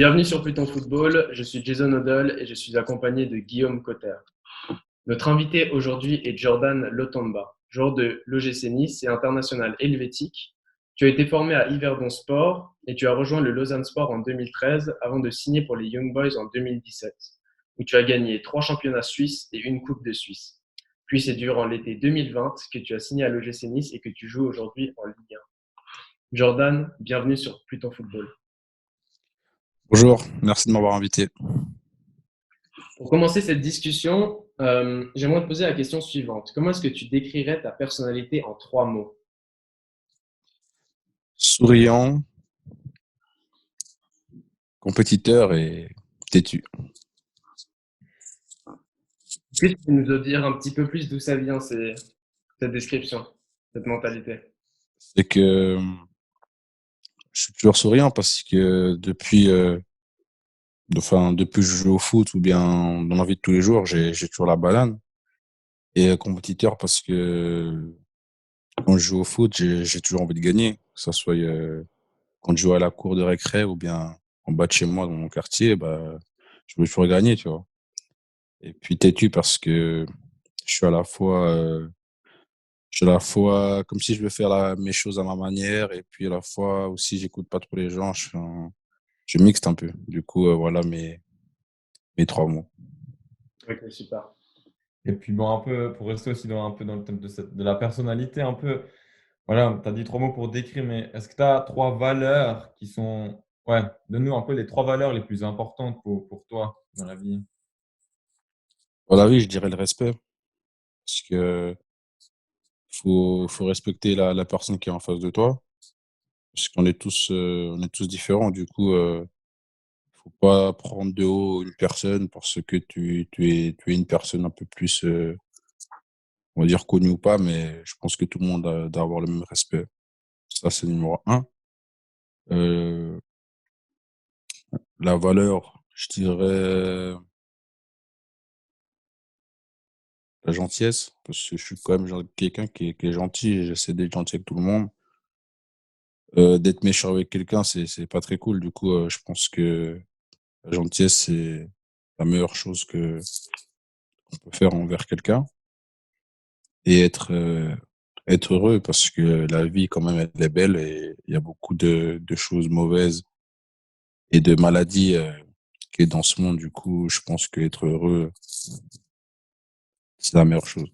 Bienvenue sur Pluton Football, je suis Jason Odell et je suis accompagné de Guillaume Cotter. Notre invité aujourd'hui est Jordan Lotomba, joueur de l'OGC Nice et international helvétique. Tu as été formé à Yverdon Sport et tu as rejoint le Lausanne Sport en 2013 avant de signer pour les Young Boys en 2017, où tu as gagné 3 championnats suisses et une Coupe de Suisse. Puis c'est durant l'été 2020 que tu as signé à l'OGC Nice et que tu joues aujourd'hui en Ligue 1. Jordan, bienvenue sur Pluton Football. Bonjour, merci de m'avoir invité. Pour commencer cette discussion, j'aimerais te poser la question suivante. Comment est-ce que tu décrirais ta personnalité en 3 mots? Souriant, compétiteur et têtu. Est-ce que tu peux nous dire un petit peu plus d'où ça vient, cette description, cette mentalité? C'est que je suis toujours souriant parce que depuis que je joue au foot ou bien dans la vie de tous les jours, j'ai toujours la banane. Et compétiteur parce que quand je joue au foot, j'ai toujours envie de gagner. Que ça soit quand je joue à la cour de récré ou bien en bas de chez moi dans mon quartier, bah, je veux toujours gagner, tu vois. Et puis têtu parce que je suis à la fois comme si je veux faire mes choses à ma manière et puis à la fois aussi j'écoute pas trop les gens, je mixte un peu. Du coup, voilà mes 3 mots. Ok, super. Et puis bon, un peu pour rester aussi un peu dans le thème de la personnalité, un peu, voilà, tu as dit 3 mots pour décrire, mais est-ce que tu as 3 valeurs qui sont, ouais, donne-nous un peu les 3 valeurs les plus importantes pour toi dans la vie. Dans la vie, je dirais le respect parce que faut respecter la personne qui est en face de toi parce qu'on est tous différents. Du coup, faut pas prendre de haut une personne parce que tu es une personne un peu plus, on va dire connue ou pas, mais je pense que tout le monde doit avoir le même respect. Ça, c'est numéro un. Euh, la valeur, je dirais la gentillesse, parce que je suis quand même quelqu'un qui est gentil et j'essaie d'être gentil avec tout le monde. D'être méchant avec quelqu'un, c'est pas très cool. Du coup, je pense que la gentillesse, c'est la meilleure chose qu'on peut faire envers quelqu'un. Et être heureux, parce que la vie, quand même, elle est belle et il y a beaucoup de choses mauvaises et de maladies qui est dans ce monde. Du coup, je pense qu'être heureux, c'est la meilleure chose.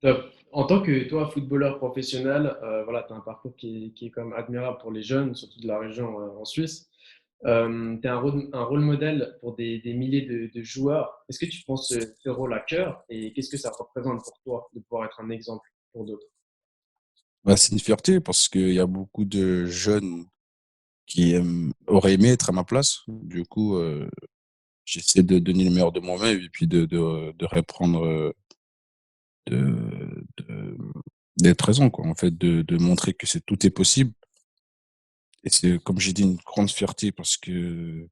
Top. En tant que toi, footballeur professionnel, voilà, tu as un parcours qui est quand même admirable pour les jeunes, surtout de la région en Suisse. Tu es un rôle modèle pour des milliers de joueurs. Est-ce que tu prends ce rôle à cœur et qu'est-ce que ça représente pour toi de pouvoir être un exemple pour d'autres? Bah, c'est une fierté parce qu'il y a beaucoup de jeunes qui auraient aimé être à ma place. Du coup, j'essaie de donner le meilleur de moi-même et puis de reprendre, de d'être présent, quoi. En fait, de montrer que tout est possible. Et c'est, comme j'ai dit, une grande fierté parce que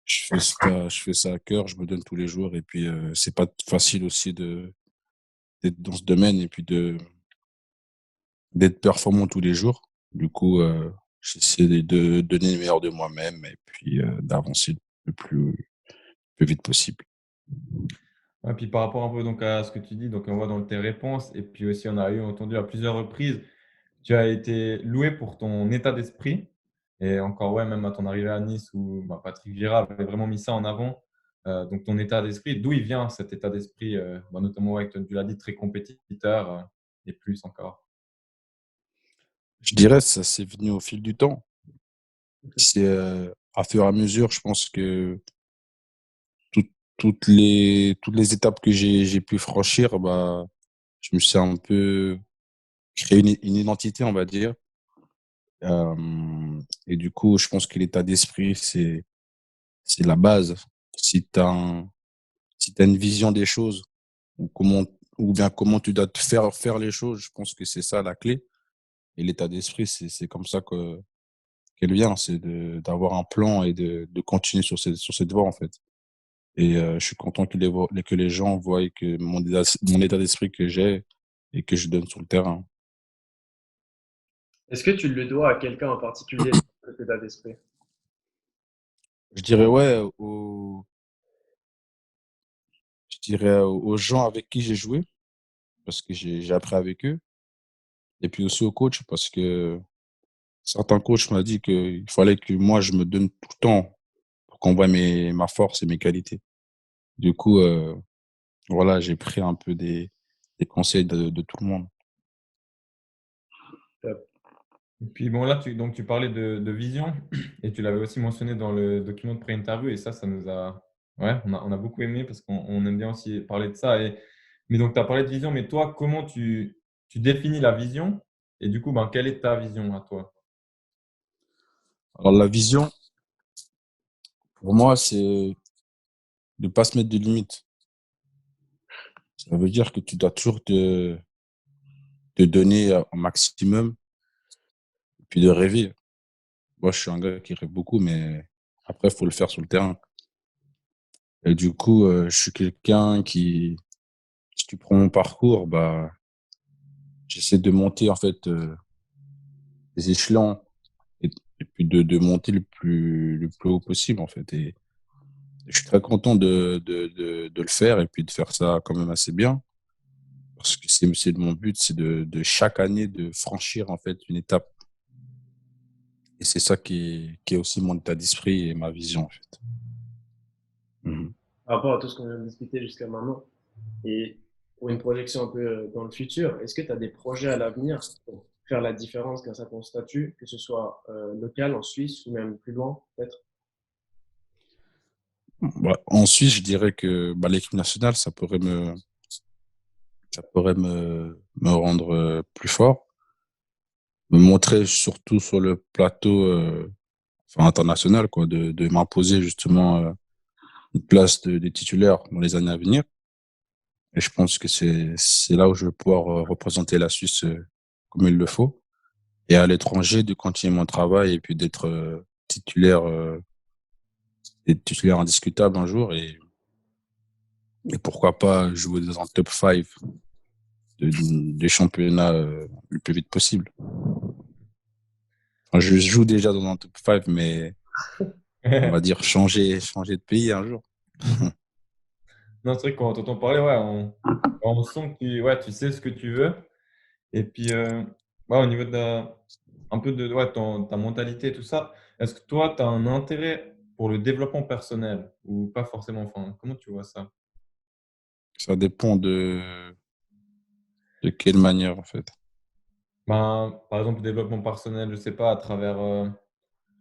je fais ça à cœur, je me donne tous les jours et puis c'est pas facile aussi d'être dans ce domaine et puis d'être performant tous les jours. Du coup, j'essaie de donner le meilleur de moi-même et puis d'avancer le plus vite possible. Et puis par rapport un peu donc à ce que tu dis, donc on voit dans tes réponses, et puis aussi on a entendu à plusieurs reprises, tu as été loué pour ton état d'esprit. Et encore, ouais, même à ton arrivée à Nice où bah, Patrick Vieira avait vraiment mis ça en avant. Donc ton état d'esprit, d'où il vient cet état d'esprit, bah, notamment, ouais, tu l'as dit, très compétiteur et plus encore. Je dirais ça c'est venu au fil du temps. C'est à fur et à mesure, je pense que tout- toutes les étapes que j'ai pu franchir, bah, je me suis un peu créé une identité, on va dire. Et du coup, je pense que l'état d'esprit, c'est la base. Si tu as si t'as une vision des choses ou ou bien comment tu dois te faire les choses, je pense que c'est ça la clé. Et l'état d'esprit, c'est comme ça qu'elle vient, c'est d'avoir un plan et de continuer sur cette voie, en fait. Et je suis content que les gens voient que mon état d'esprit que j'ai et que je donne sur le terrain. Est-ce que tu le dois à quelqu'un en particulier, cet état d'esprit? Je dirais ouais, je dirais aux gens avec qui j'ai joué, parce que j'ai appris avec eux, et puis aussi aux coachs, parce que certains coachs m'ont dit qu'il fallait que moi, je me donne tout le temps pour qu'on voit ma force et mes qualités. Du coup, voilà, j'ai pris un peu des conseils de tout le monde. Top. Et puis bon, là, donc tu parlais de vision et tu l'avais aussi mentionné dans le document de pré-interview et ça nous a ouais, on a beaucoup aimé parce qu'on aime bien aussi parler de ça mais donc tu as parlé de vision, mais toi, comment tu définis la vision? Et du coup, ben, quelle est ta vision à toi? Alors la vision, pour moi, c'est de pas se mettre de limites. Ça veut dire que tu dois toujours te donner un maximum, puis de rêver. Moi, je suis un gars qui rêve beaucoup, mais après, il faut le faire sur le terrain. Et du coup, je suis quelqu'un qui, si tu prends mon parcours, bah, j'essaie de monter en fait les échelons et puis de monter le plus haut possible en fait. Et je suis très content de le faire et puis de faire ça quand même assez bien. Parce que c'est mon but, c'est de chaque année de franchir en fait une étape. Et c'est ça qui est aussi mon état d'esprit et ma vision en fait. Mhm. Par rapport à tout ce qu'on vient de discuter jusqu'à maintenant, et pour une projection un peu dans le futur, est-ce que tu as des projets à l'avenir pour faire la différence grâce à ton statut, que ce soit local en Suisse ou même plus loin, peut-être? Bah, en Suisse, je dirais que bah, l'équipe nationale, ça pourrait me rendre plus fort, me montrer surtout sur le plateau enfin, international, quoi, de m'imposer justement une place de titulaire dans les années à venir. Et je pense que c'est là où je vais pouvoir représenter la Suisse comme il le faut. Et à l'étranger, de continuer mon travail et puis d'être titulaire indiscutable un jour et pourquoi pas jouer dans un top 5 des championnats le plus vite possible. Enfin, je joue déjà dans un top 5, mais on va dire changer de pays un jour. Non, c'est vrai que quand on t'entend parler, ouais, on sent que ouais, tu sais ce que tu veux. Et puis, ouais, au niveau un peu de ouais, ta mentalité et tout ça, est-ce que toi, tu as un intérêt pour le développement personnel ou pas forcément? Enfin, comment tu vois ça? Ça dépend de quelle manière, en fait. Ben, par exemple, le développement personnel, je sais pas, à travers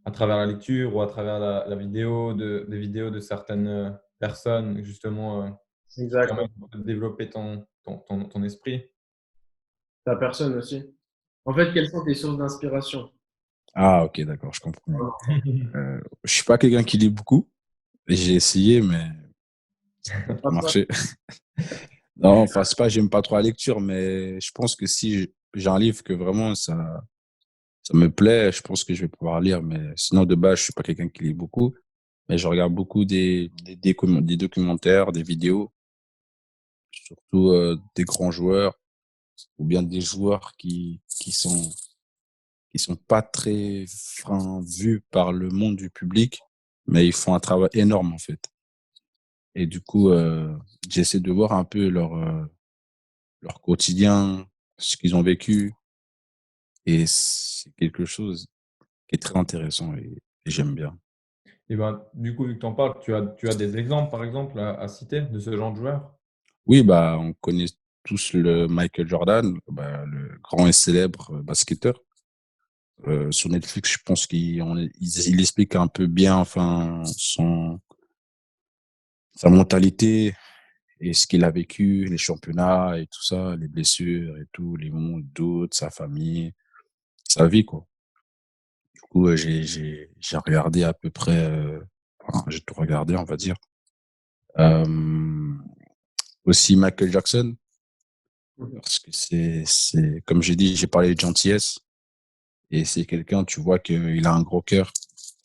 la lecture ou à travers la vidéo des vidéos de certaines, personnes justement, qui Exact. permettent de développer ton esprit. Ta personne aussi. En fait, quelles sont tes sources d'inspiration? Ah, ok, d'accord, je comprends mieux. Je suis pas quelqu'un qui lit beaucoup. J'ai essayé, mais ça n'a pas trop Pas toi. marché. Non, enfin, c'est pas, j'aime pas trop la lecture, mais je pense que si j'ai un livre que vraiment ça me plaît, je pense que je vais pouvoir lire. Mais sinon, de base, je suis pas quelqu'un qui lit beaucoup. Mais je regarde beaucoup des documentaires, des vidéos, surtout des grands joueurs ou bien des joueurs qui sont pas très vus par le monde du public, mais ils font un travail énorme en fait. Et du coup, j'essaie de voir un peu leur quotidien, ce qu'ils ont vécu, et c'est quelque chose qui est très intéressant et j'aime bien. Et ben, du coup, vu que tu en parles, tu as des exemples, par exemple, à citer de ce genre de joueurs? Oui, bah, on connaît tous le Michael Jordan, bah, le grand et célèbre basketteur. Sur Netflix, je pense il explique un peu bien, enfin, sa mentalité et ce qu'il a vécu, les championnats et tout ça, les blessures et tout, les moments de doute, sa famille, sa vie, quoi. Du coup, j'ai regardé à peu près, enfin, j'ai tout regardé, on va dire. Euh, Aussi Michael Jackson, Mhm. parce que comme j'ai dit, j'ai parlé de gentillesse et c'est quelqu'un, tu vois qu'il a un gros cœur.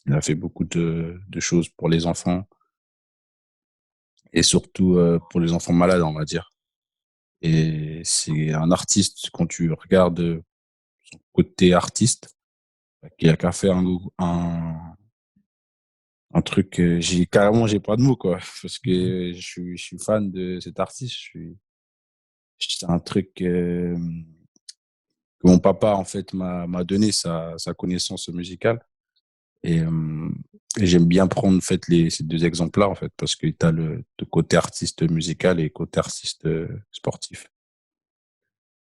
Il a fait beaucoup de choses pour les enfants et surtout pour les enfants malades, on va dire. Et c'est un artiste, quand tu regardes son côté artiste, qui a qu'à faire un truc, j'ai pas de mots, quoi, parce que je suis fan de cet artiste. C'est un truc que mon papa, en fait, m'a donné sa connaissance musicale. Et, euh, et j'aime bien prendre, en fait, ces deux exemples-là, en fait, parce que tu as le côté artiste musical et côté artiste sportif.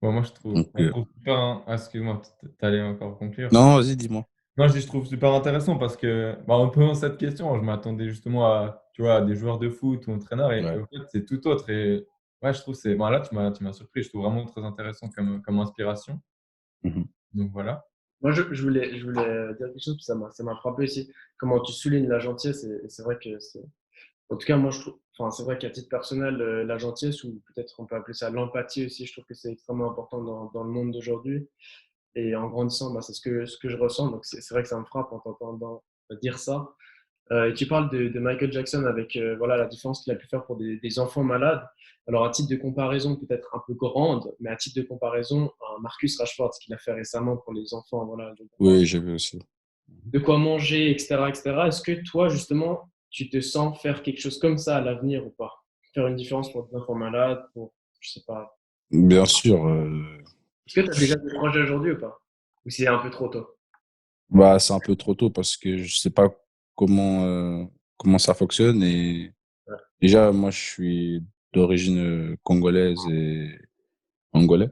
Ouais, moi, Donc, je trouve super excuse-moi, tu allais encore conclure? non, vas-y, dis-moi. Non, je dis, je trouve super intéressant parce que, bah, en posant cette question, je m'attendais justement à, tu vois, à des joueurs de foot ou entraîneurs et Ouais. en fait, c'est tout autre et ouais, je trouve c'est bah, là, tu m'as surpris. Je trouve vraiment très intéressant comme inspiration. Mhm. Donc voilà. Moi, je voulais dire quelque chose, puis ça m'a frappé aussi. Comment tu soulignes la gentillesse, et c'est vrai que c'est. En tout cas, moi, je trouve. Enfin, c'est vrai qu'à titre personnel, la gentillesse, ou peut-être on peut appeler ça l'empathie aussi, je trouve que c'est extrêmement important dans le monde d'aujourd'hui. Et en grandissant, bah, c'est ce que je ressens. Donc, c'est vrai que ça me frappe en t'entendant dire ça. Et tu parles de Michael Jackson avec voilà, la différence qu'il a pu faire pour des enfants malades. Alors, à titre de comparaison, peut-être un peu grande, mais à titre de comparaison, Marcus Rashford, ce qu'il a fait récemment pour les enfants, voilà, Oui, j'ai vu aussi. de quoi manger, etc., etc. Est-ce que toi, justement, tu te sens faire quelque chose comme ça à l'avenir ou pas? Faire une différence pour des enfants malades, pour, je sais pas. Bien sûr, Est-ce que tu as déjà des projets aujourd'hui ou pas? Ou c'est un peu trop tôt? bah, c'est un peu trop tôt parce que je sais pas comment, comment ça fonctionne. Et Ouais. déjà, moi, je suis d'origine congolaise et angolais.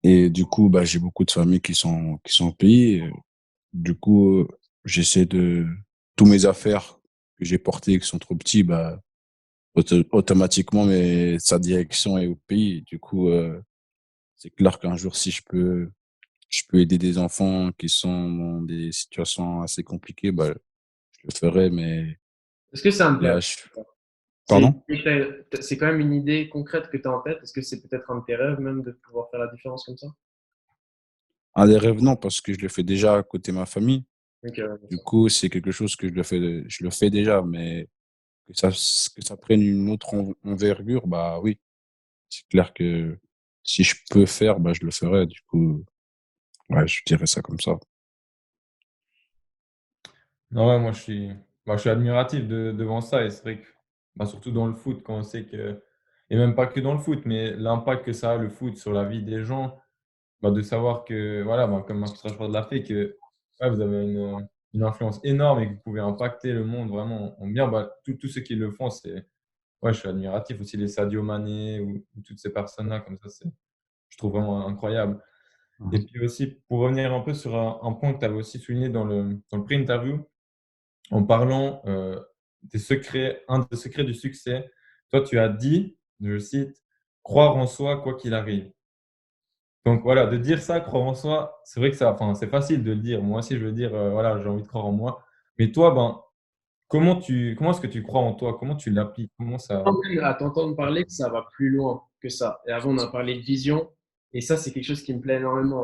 Et du coup, bah, j'ai beaucoup de familles qui sont au pays. Du coup, j'essaie de tous mes affaires que j'ai portées qui sont trop petits, bah, automatiquement, mais sa direction est au pays. Du coup, c'est clair qu'un jour, si je peux aider des enfants qui sont dans des situations assez compliquées, bah, je le ferai. Mais Est-ce que ça me plaît? là, pardon? C'est quand même une idée concrète que tu as en tête. Est-ce que c'est peut-être un de tes rêves même de pouvoir faire la différence comme ça? Un des rêves, non, parce que je le fais déjà à côté de ma famille. Ok, bien Du sûr. coup, c'est quelque chose que je le fais déjà, mais que ça prenne une autre envergure, bah oui. C'est clair que si je peux faire, bah, je le ferai. Du coup, ouais, je dirais ça comme ça. Non, ouais, moi, je suis admiratif devant ça et c'est vrai que, bah, surtout dans le foot, quand on sait que et même pas que dans le foot, mais l'impact que ça a le foot sur la vie des gens. Bah, de savoir que, voilà, bah, comme Marcus Rashford l'a fait, que ouais, vous avez une influence énorme et que vous pouvez impacter le monde vraiment en bien. Bah, tous ceux qui le font, c'est ouais, je suis admiratif aussi les Sadio Mané ou toutes ces personnes-là comme ça, c'est je trouve vraiment incroyable. Et Mhm. puis aussi, pour revenir un peu sur un point que tu avais aussi souligné dans le pré-interview, en parlant, des secrets un des secrets du succès, toi, tu as dit, je cite: «Croire en soi quoi qu'il arrive». Donc voilà, de dire ça, croire en soi, c'est vrai que ça enfin, c'est facile de le dire. Moi aussi, je veux dire, voilà, j'ai envie de croire en moi. Mais toi, ben, comment est-ce que tu crois en toi? Comment tu l'appliques? Comment ça Même à t'entendre parler, que ça va plus loin que ça. Et avant, on a parlé de vision. Et ça, c'est quelque chose qui me plaît énormément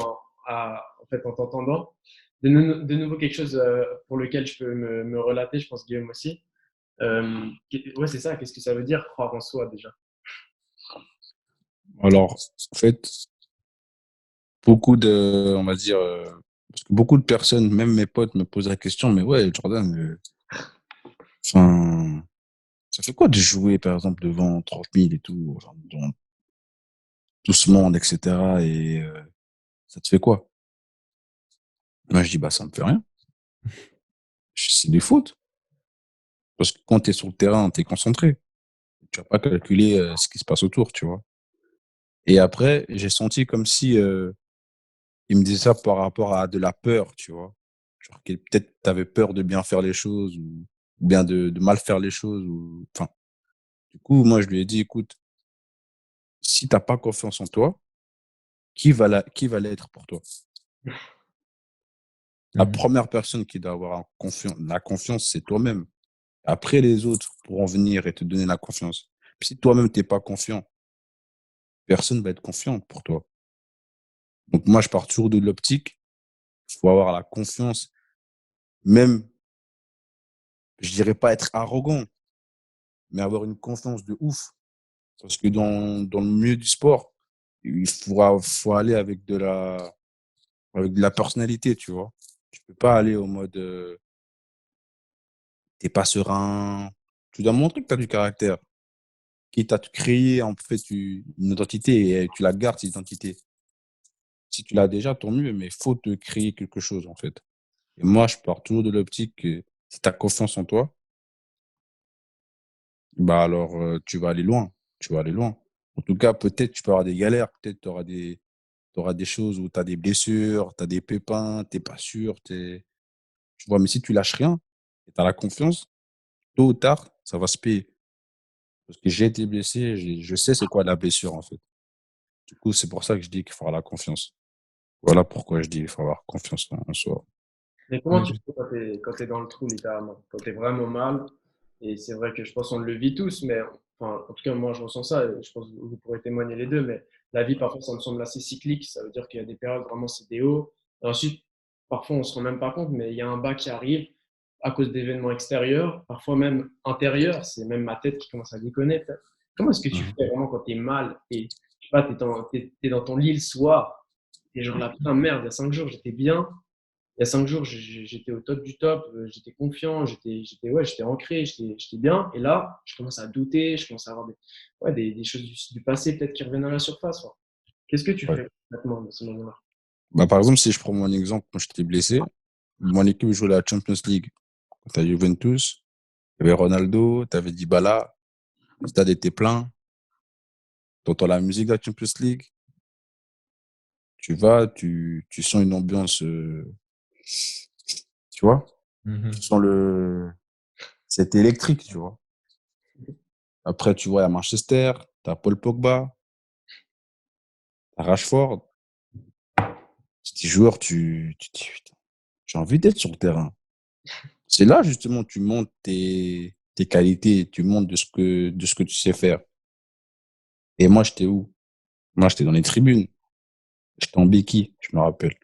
en fait, en t'entendant. De nouveau, quelque chose pour lequel je peux me relater, je pense, Guillaume aussi. Ouais, c'est ça. Qu'est-ce que ça veut dire croire en soi déjà? Alors, en fait, beaucoup de, on va dire, parce que beaucoup de personnes, même mes potes, me posent la question, mais ouais, Jordan, enfin, ça fait quoi de jouer, par exemple, devant 30 000 et tout, enfin, devant tout ce monde, etc. Et ça te fait quoi? Moi, je dis, bah, ça me fait rien. C'est du foot. Parce que quand tu es sur le terrain, tu es concentré. Tu vas pas calculer ce qui se passe autour, tu vois. Et après, j'ai senti comme si il me disait ça par rapport à de la peur, tu vois. Genre que peut-être tu avais peur de bien faire les choses ou bien de mal faire les choses. Enfin, du coup, moi, je lui ai dit, écoute, si t'as pas confiance en toi, qui va l'être pour toi? La Mmh. première personne qui doit avoir la confiance, c'est toi-même. Après, les autres pourront venir et te donner la confiance. Puis si toi-même, t'es pas confiant, personne va être confiant pour toi. Donc moi, je pars toujours de l'optique, il faut avoir la confiance, même, je dirais pas être arrogant, mais avoir une confiance de ouf. Parce que dans le milieu du sport, faut aller avec de la personnalité, tu vois. Tu peux pas aller au mode, t'es pas serein. Tu dois montrer que tu as du caractère. Quitte à te créer, en fait, une identité et tu la gardes, cette identité. Si tu l'as déjà, tant mieux, mais faut te créer quelque chose, en fait. Et moi, je pars toujours de l'optique que si tu as confiance en toi, bah alors tu vas aller loin. Tu vas aller loin. En tout cas, peut-être tu peux avoir des galères, peut-être t'auras des choses où tu as des blessures, tu as des pépins, t'es pas sûr, tu vois, mais si tu lâches rien et tu as la confiance, tôt ou tard, ça va se payer. Parce que j'ai été blessé, je sais c'est quoi la blessure, en fait. Du coup, c'est pour ça que je dis qu'il faut avoir la confiance. Voilà pourquoi je dis qu'il faut avoir confiance en soi. Mais comment tu Ok. fais quand t'es dans le trou, littéralement? Quand t'es vraiment mal, et c'est vrai que je pense qu'on le vit tous, mais enfin, en tout cas, moi, je ressens ça, et je pense que vous pourrez témoigner les deux, mais la vie, parfois, ça me semble assez cyclique. Ça veut dire qu'il y a des périodes, vraiment, c'est des hauts. Et ensuite, parfois, on se rend même pas compte, mais il y a un bas qui arrive à cause d'événements extérieurs, parfois même intérieurs. C'est même ma tête qui commence à déconner, peut-être. Comment est-ce que tu Mhm. fais vraiment quand t'es mal et, je sais pas, t'es dans ton lit le soir, et genre là, putain, merde, il y a 5 jours, j'étais bien. Il y a 5 jours, j'étais au top du top, j'étais confiant, ouais, j'étais ancré, j'étais bien. Et là, je commence à douter, je commence à avoir ouais, des choses du passé peut-être qui reviennent à la surface. Quoi. Qu'est-ce que tu Ouais. fais concrètement dans ce moment-là? Bah, par exemple, si je prends mon exemple, quand j'étais blessé, mon équipe jouait la Champions League. Tu as Juventus, il y avait Ronaldo, tu avais Dybala, le stade était plein, tu entends la musique de la Champions League, tu sens une ambiance, tu vois, tu Mhm. sens c'est électrique, tu vois. Après, tu vois, à Manchester, tu as Paul Pogba, tu as Rashford, c'est des joueurs, tu te dis, putain, j'ai envie d'être sur le terrain. C'est là, justement, tu montes tes qualités, tu montes de ce que tu sais faire. Et moi, j'étais où? Moi, j'étais dans les tribunes. J'étais en béquille, je me rappelle.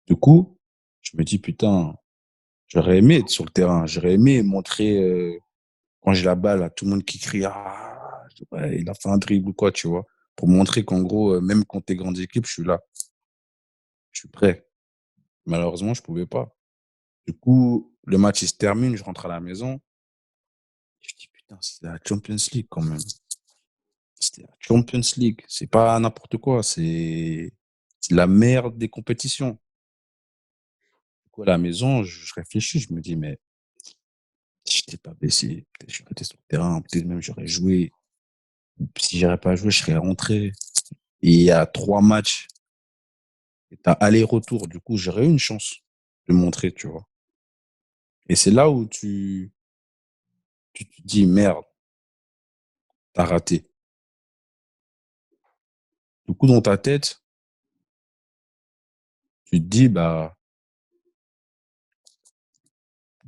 Du coup, je me dis, putain, j'aurais aimé être sur le terrain. J'aurais aimé montrer, quand j'ai la balle, à tout le monde qui crie, ah, ouais, il a fait un dribble ou quoi, tu vois. Pour montrer qu'en gros, même contre tes grandes équipes, je suis là. Je suis prêt. Malheureusement, je pouvais pas. Du coup, le match, il se termine, je rentre à la maison. Je dis, putain, c'est la Champions League quand même. C'était la Champions League. C'est pas n'importe quoi. C'est la meilleure des compétitions. Du coup, à la maison, je réfléchis, je me dis, mais si je n'étais pas blessé, peut-être j'aurais été sur le terrain, peut-être même j'aurais joué. Si j'aurais pas joué, je serais rentré. Et il y a 3 matchs, et t'as aller-retour. Du coup, j'aurais eu une chance de montrer, tu vois. Et c'est là où tu te dis, merde, t'as raté. Du coup, dans ta tête, tu te dis, bah,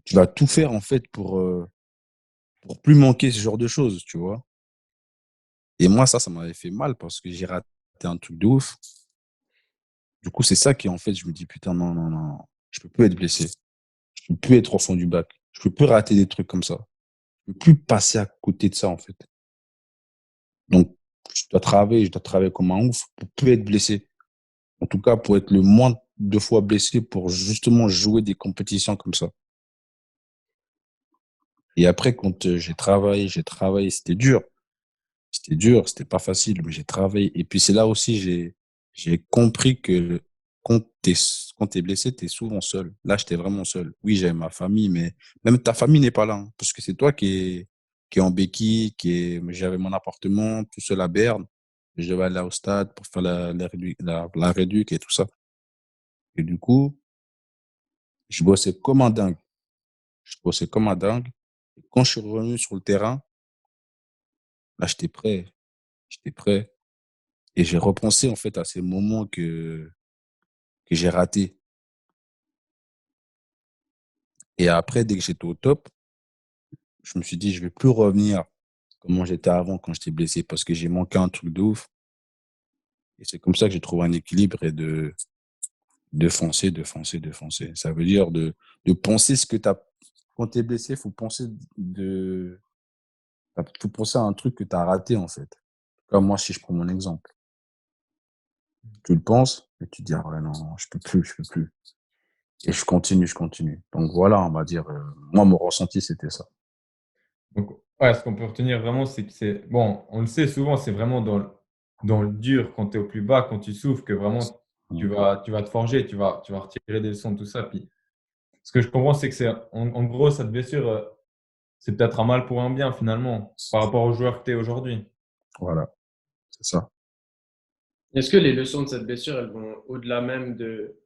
tu vas tout faire, en fait, pour plus manquer ce genre de choses, tu vois. Et moi, ça m'avait fait mal parce que j'ai raté un truc de ouf. Du coup, c'est ça qui, en fait, je me dis, putain, non, non, non, je peux plus être blessé. Je peux plus être au fond du bac. Je peux plus rater des trucs comme ça. Je peux plus passer à côté de ça, en fait. Donc, je dois travailler comme un ouf pour plus être blessé. En tout cas, pour être le moins de fois blessé pour justement jouer des compétitions comme ça. Et après, quand j'ai travaillé, c'était dur. C'était dur, c'était pas facile, mais j'ai travaillé. Et puis c'est là aussi, j'ai compris que quand t'es blessé, t'es souvent seul. Là, j'étais vraiment seul. Oui, j'avais ma famille, mais même ta famille n'est pas là, hein, parce que c'est toi qui est en béquille, j'avais mon appartement tout seul à Berne. Je devais aller au stade pour faire la réduc et tout ça. Et du coup, je bossais comme un dingue. Je bossais comme un dingue. Et quand je suis revenu sur le terrain, là, j'étais prêt. J'étais prêt. Et j'ai repensé, en fait, à ces moments que j'ai raté. Et après, dès que j'étais au top, je me suis dit, je vais plus revenir comment j'étais avant quand j'étais blessé parce que j'ai manqué un truc de ouf. Et c'est comme ça que j'ai trouvé un équilibre et de foncer, de foncer, de foncer. Ça veut dire de penser ce que tu as. Quand tu es blessé, faut penser à un truc que tu as raté, en fait. Comme moi, si je prends mon exemple. tu le penses et tu te dis: «Ah ouais, non, non, je peux plus, je peux plus» et je continue, je continue. Donc voilà, on va dire, moi, mon ressenti, c'était ça. Donc ouais, ce qu'on peut retenir vraiment, c'est que c'est bon, on le sait souvent, c'est vraiment dans le dur, quand tu es au plus bas, quand tu souffres que vraiment tu Mmh. vas tu vas te forger, tu vas retirer des leçons de tout ça. Puis ce que je comprends, c'est que c'est en gros, cette blessure, c'est peut-être un mal pour un bien finalement, par rapport au joueur que tu es aujourd'hui. Voilà, c'est ça. Est-ce que les leçons de cette blessure, elles vont au-delà même de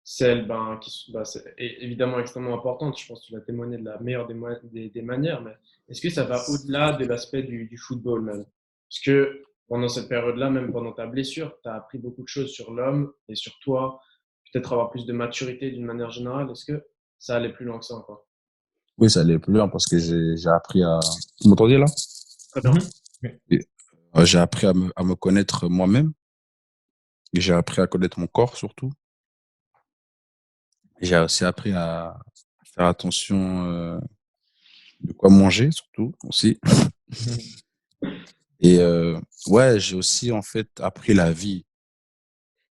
celles ben, c'est évidemment extrêmement importantes, je pense que tu vas témoigner de la meilleure des manières, mais est-ce que ça va au-delà de l'aspect du football même? Parce que pendant cette période-là, même pendant ta blessure, tu as appris beaucoup de choses sur l'homme et sur toi, peut-être avoir plus de maturité d'une manière générale. Est-ce que ça allait plus loin que ça encore? Oui, ça allait plus loin parce que j'ai appris à vous m'entendez là? Très bien. Mmh. Oui. Et j'ai appris à me connaître moi-même et j'ai appris à connaître mon corps surtout. J'ai aussi appris à faire attention, de quoi manger surtout aussi et ouais, j'ai aussi en fait appris la vie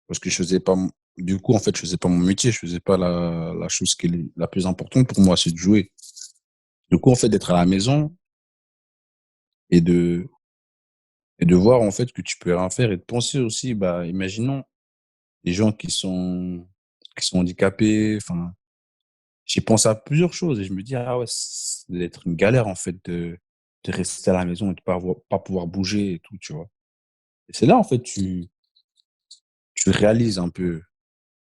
parce que je faisais pas mon du coup, en fait, je faisais pas mon métier, je faisais pas la chose qui est la plus importante pour moi, c'est de jouer. Du coup, en fait, d'être à la maison et de voir en fait que tu peux rien faire et de penser aussi, bah, imaginons les gens qui sont handicapés, enfin, j'y pense à plusieurs choses et je me dis: «Ah ouais, ça doit être une galère en fait de rester à la maison et de pas pouvoir bouger et tout», tu vois? Et c'est là en fait tu réalises un peu,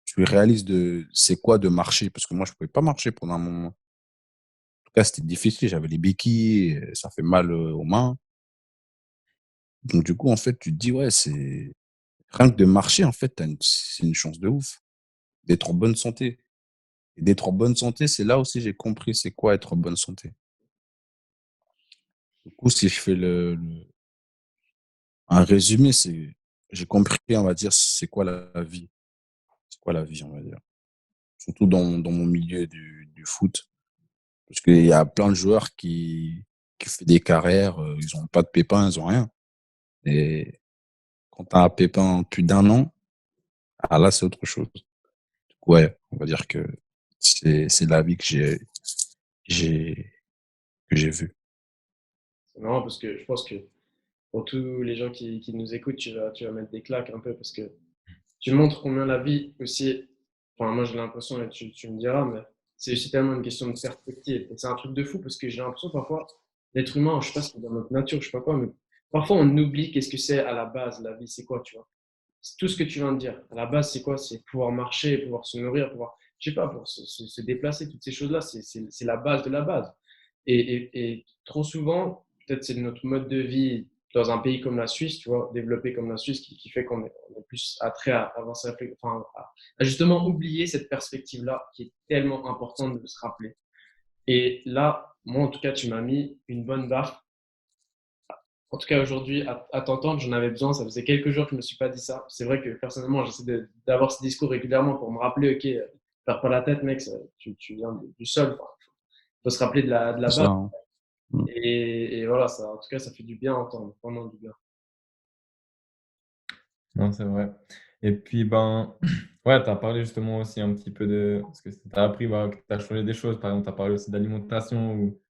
tu réalises de c'est quoi de marcher parce que moi je pouvais pas marcher pendant un moment. En tout cas, c'était difficile, j'avais les béquilles, ça fait mal, aux mains. Donc du coup, en fait, tu te dis: «Ouais, c'est rien que de marcher en fait, c'est une chance de ouf, d'être en bonne santé». Et d'être en bonne santé, c'est là aussi j'ai compris c'est quoi être en bonne santé. Du coup, si je fais un résumé, c'est j'ai compris, on va dire, c'est quoi la vie. C'est quoi la vie, on va dire. Surtout dans mon milieu du foot. Parce qu'il y a plein de joueurs qui fait des carrières, ils ont pas de pépins, ils ont rien. Et quand tu as un pépin plus d'un an, ah là, c'est autre chose. Donc ouais, on va dire que c'est la vie j'ai que j'ai vue. C'est marrant parce que je pense que pour tous les gens qui nous écoutent, tu vas mettre des claques un peu parce que tu montres combien la vie aussi, enfin moi j'ai l'impression, et tu me diras, mais c'est aussi tellement une question de perspective. Et c'est un truc de fou parce que j'ai l'impression parfois, l'être humain, je sais pas si c'est dans notre nature, je sais pas quoi, mais parfois on oublie qu'est-ce que c'est à la base, la vie, c'est quoi, tu vois. C'est tout ce que tu viens de dire. À la base, c'est quoi? C'est pouvoir marcher, pouvoir se nourrir, pouvoir, je sais pas, pour se déplacer, toutes ces choses-là, c'est la base de la base. Et trop souvent, peut-être c'est notre mode de vie dans un pays comme la Suisse, tu vois, développé comme la Suisse, qui fait on est plus attrait à avancer, enfin, à justement oublier cette perspective-là qui est tellement importante de se rappeler. Et là, moi, en tout cas, tu m'as mis une bonne barre. En tout cas, aujourd'hui, à t'entendre, j'en avais besoin. Ça faisait quelques jours que je ne me suis pas dit ça. C'est vrai que personnellement, j'essaie d'avoir ce discours régulièrement pour me rappeler, OK, perds pas la tête, mec, tu viens du sol. Enfin, faut se rappeler de la C'est base. ça, hein. Mmh. Et voilà, ça, en tout cas, ça fait du bien à entendre, vraiment du bien. Non, c'est vrai. Et puis, ben, ouais, tu as parlé justement aussi un petit peu de ce que tu as appris, bah, que tu as changé des choses. Par exemple, tu as parlé aussi d'alimentation ou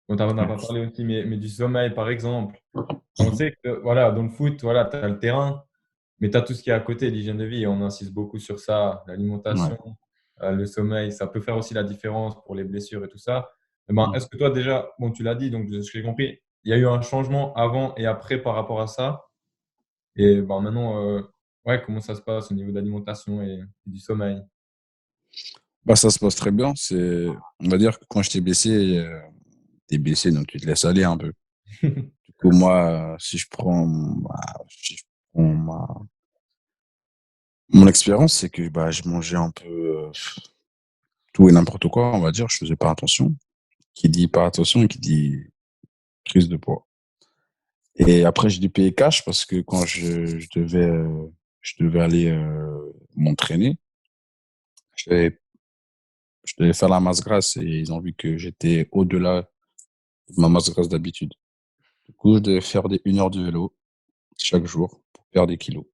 bon, tu en as Ouais. pas parlé aussi, mais du sommeil, par exemple. On sait que, voilà, dans le foot, voilà, tu as le terrain, mais tu as tout ce qui est à côté, l'hygiène de vie et on insiste beaucoup sur ça, Ouais. l'alimentation, le sommeil, ça peut faire aussi la différence pour les blessures et tout ça. Et ben, Mmh. est-ce que toi déjà, bon, tu l'as dit, donc de ce que j'ai compris, il y a eu un changement avant et après par rapport à ça? Et ben, maintenant, ouais, comment ça se passe au niveau de l'alimentation et du sommeil? Bah, ça se passe très bien. On va dire que quand je t'ai blessé, tu blessé, donc tu te laisses aller un peu. Du coup, moi, si je prends mon expérience, c'est que, bah, je mangeais un peu, tout et n'importe quoi, on va dire. Je faisais pas attention. Qui dit pas attention, qui dit prise de poids. Et après, j'ai dû payer cash parce que quand je devais aller, m'entraîner, je devais je devais faire la masse grasse et ils ont vu que j'étais au-delà de ma masse grasse d'habitude. Du coup, je devais faire des 1 heure de vélo chaque jour pour perdre des kilos.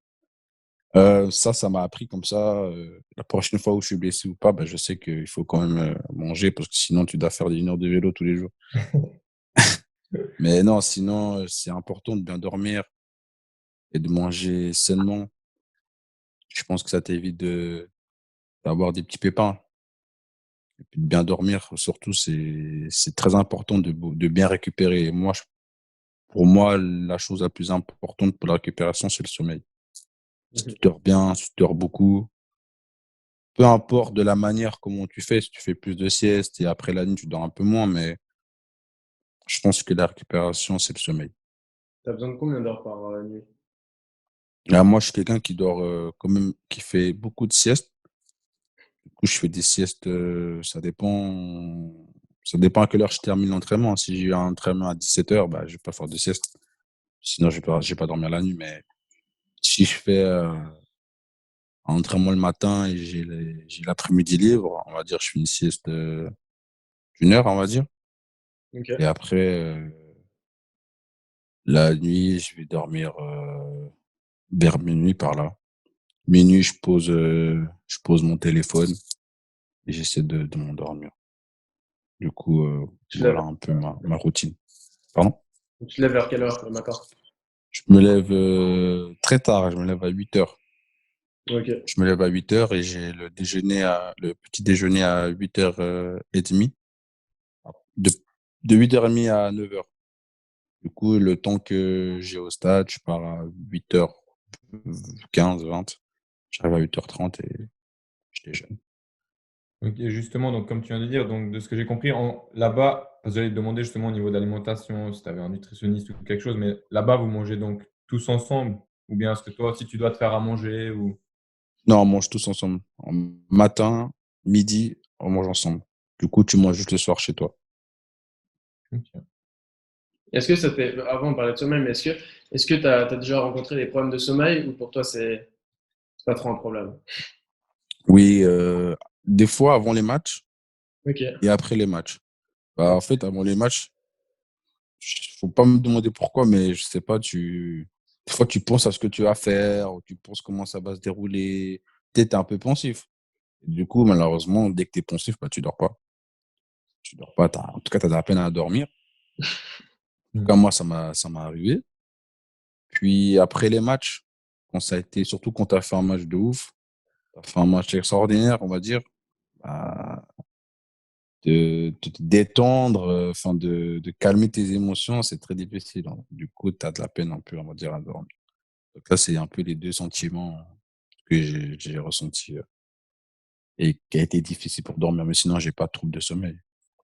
Ça m'a appris comme ça. La prochaine fois où je suis blessé ou pas, bah, je sais qu'il faut quand même manger parce que sinon tu dois faire des 1 heure de vélo tous les jours. Mais non, sinon, c'est important de bien dormir et de manger sainement. Je pense que ça t'évite d'avoir des petits pépins. Et puis de bien dormir, surtout, c'est très important de bien récupérer. Et moi, pour moi, la chose la plus importante pour la récupération, c'est le sommeil. Si tu Mhm. dors bien, si tu dors beaucoup, peu importe de la manière comment tu fais, si tu fais plus de sieste et après la nuit, tu dors un peu moins, mais je pense que la récupération, c'est le sommeil. T'as besoin de combien d'heures par nuit? Là, moi, je suis quelqu'un qui dort quand même, qui fait beaucoup de siestes. Du coup, je fais des siestes, ça dépend à quelle heure je termine l'entraînement. Si j'ai un entraînement à 17 heures, bah, je vais pas faire de sieste. Sinon, je vais pas dormir la nuit. Mais si je fais un entraînement le matin et j'ai l'après-midi libre, on va dire, je fais une sieste d'une heure, on va dire. Ok. Et après, la nuit, je vais dormir vers minuit par là. Minuit, je pose mon téléphone et j'essaie de m'endormir. Du coup, Tu te lèves, voilà un peu ma routine. Pardon? tu te lèves vers quelle heure le matin? Je me lève très tard, je me lève à 8 heures. Ok. Je me lève à 8 heures et j'ai le petit déjeuner à 8h30. De, de 8h30 à 9h. Du coup, le temps que j'ai au stade, je pars à 8h15, 20. J'arrive à 8h30 et je déjeune. OK, justement, donc comme tu viens de dire, donc de ce que j'ai compris, là-bas, parce que j'allais te demander justement au niveau de l'alimentation, si tu avais un nutritionniste ou quelque chose, mais là-bas, vous mangez donc tous ensemble? Ou bien est-ce que toi aussi tu dois te faire à manger ou? Non, on mange tous ensemble. Matin, midi, on mange ensemble. Du coup, tu manges juste le soir chez toi. OK. Est-ce que ça t'est, avant on parlait de sommeil, mais est-ce que t'as déjà rencontré des problèmes de sommeil ou pour toi c'est pas trop un problème? Oui, des fois avant les matchs Ok. et après les matchs. Bah, en fait, avant les matchs, faut pas me demander pourquoi, mais je sais pas, des fois, tu penses à ce que tu vas faire, ou tu penses comment ça va se dérouler. T'es un peu pensif. Du coup, malheureusement, dès que tu es pensif, bah, tu dors pas. Tu dors pas. En tout cas, tu as de la peine à dormir. En tout Mmh. cas, moi, ça m'est arrivé. Puis après les matchs, surtout quand tu as fait un match de ouf, tu as fait un match extraordinaire, on va dire, bah, de te détendre, enfin de calmer tes émotions, c'est très difficile, hein. Du coup, tu as de la peine un peu, on va dire, à dormir. Donc là, c'est un peu les deux sentiments que j'ai ressentis et qui a été difficile pour dormir. Mais sinon, j'ai pas de trouble de sommeil.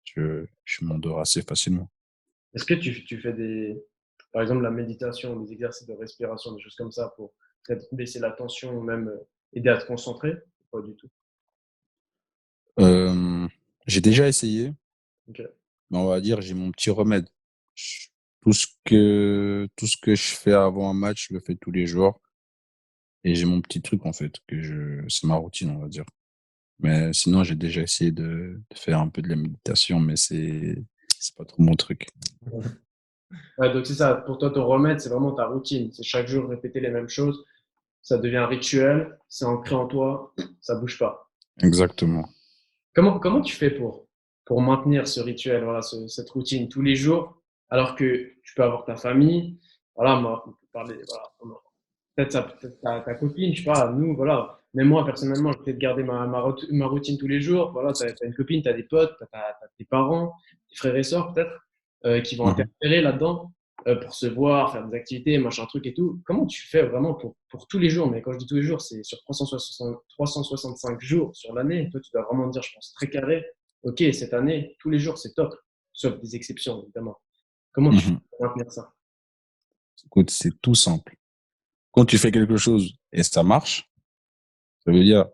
Je m'endors assez facilement. Est-ce que tu fais par exemple, la méditation, des exercices de respiration, des choses comme ça pour peut-être baisser la tension ou même aider à te concentrer? Pas du tout. Euh, j'ai déjà essayé, Ok. mais on va dire, j'ai mon petit remède. Je- tout ce que je fais avant un match, je le fais tous les jours. Et j'ai mon petit truc, en fait, c'est ma routine, on va dire. Mais sinon, j'ai déjà essayé de faire un peu de la méditation, mais c'est pas trop mon truc. Ouais, donc c'est ça, pour toi, ton remède, c'est vraiment ta routine. C'est chaque jour répéter les mêmes choses. Ça devient un rituel, c'est ancré en toi, ça bouge pas. Exactement. Comment tu fais pour maintenir ce rituel, voilà, cette routine tous les jours, alors que tu peux avoir ta famille, voilà, moi, on peut parler, voilà, peut-être ça, peut-être ta copine, je sais pas, nous, voilà. Mais moi, personnellement, j'essaie de garder ma routine tous les jours. Voilà, tu as une copine, tu as des potes, tu as tes parents, tes frères et sœurs, peut-être, qui vont Mhm. interférer là-dedans pour se voir, faire des activités, machin truc et tout. Comment tu fais vraiment pour tous les jours? Mais quand je dis tous les jours, c'est sur 365 jours sur l'année. Toi, tu dois vraiment dire, je pense, très carré. Ok, cette année, tous les jours, c'est top. Sauf des exceptions, évidemment. Comment tu fais Mhm. pour maintenir ça? Écoute, c'est tout simple. Quand tu fais quelque chose et ça marche, ça veut dire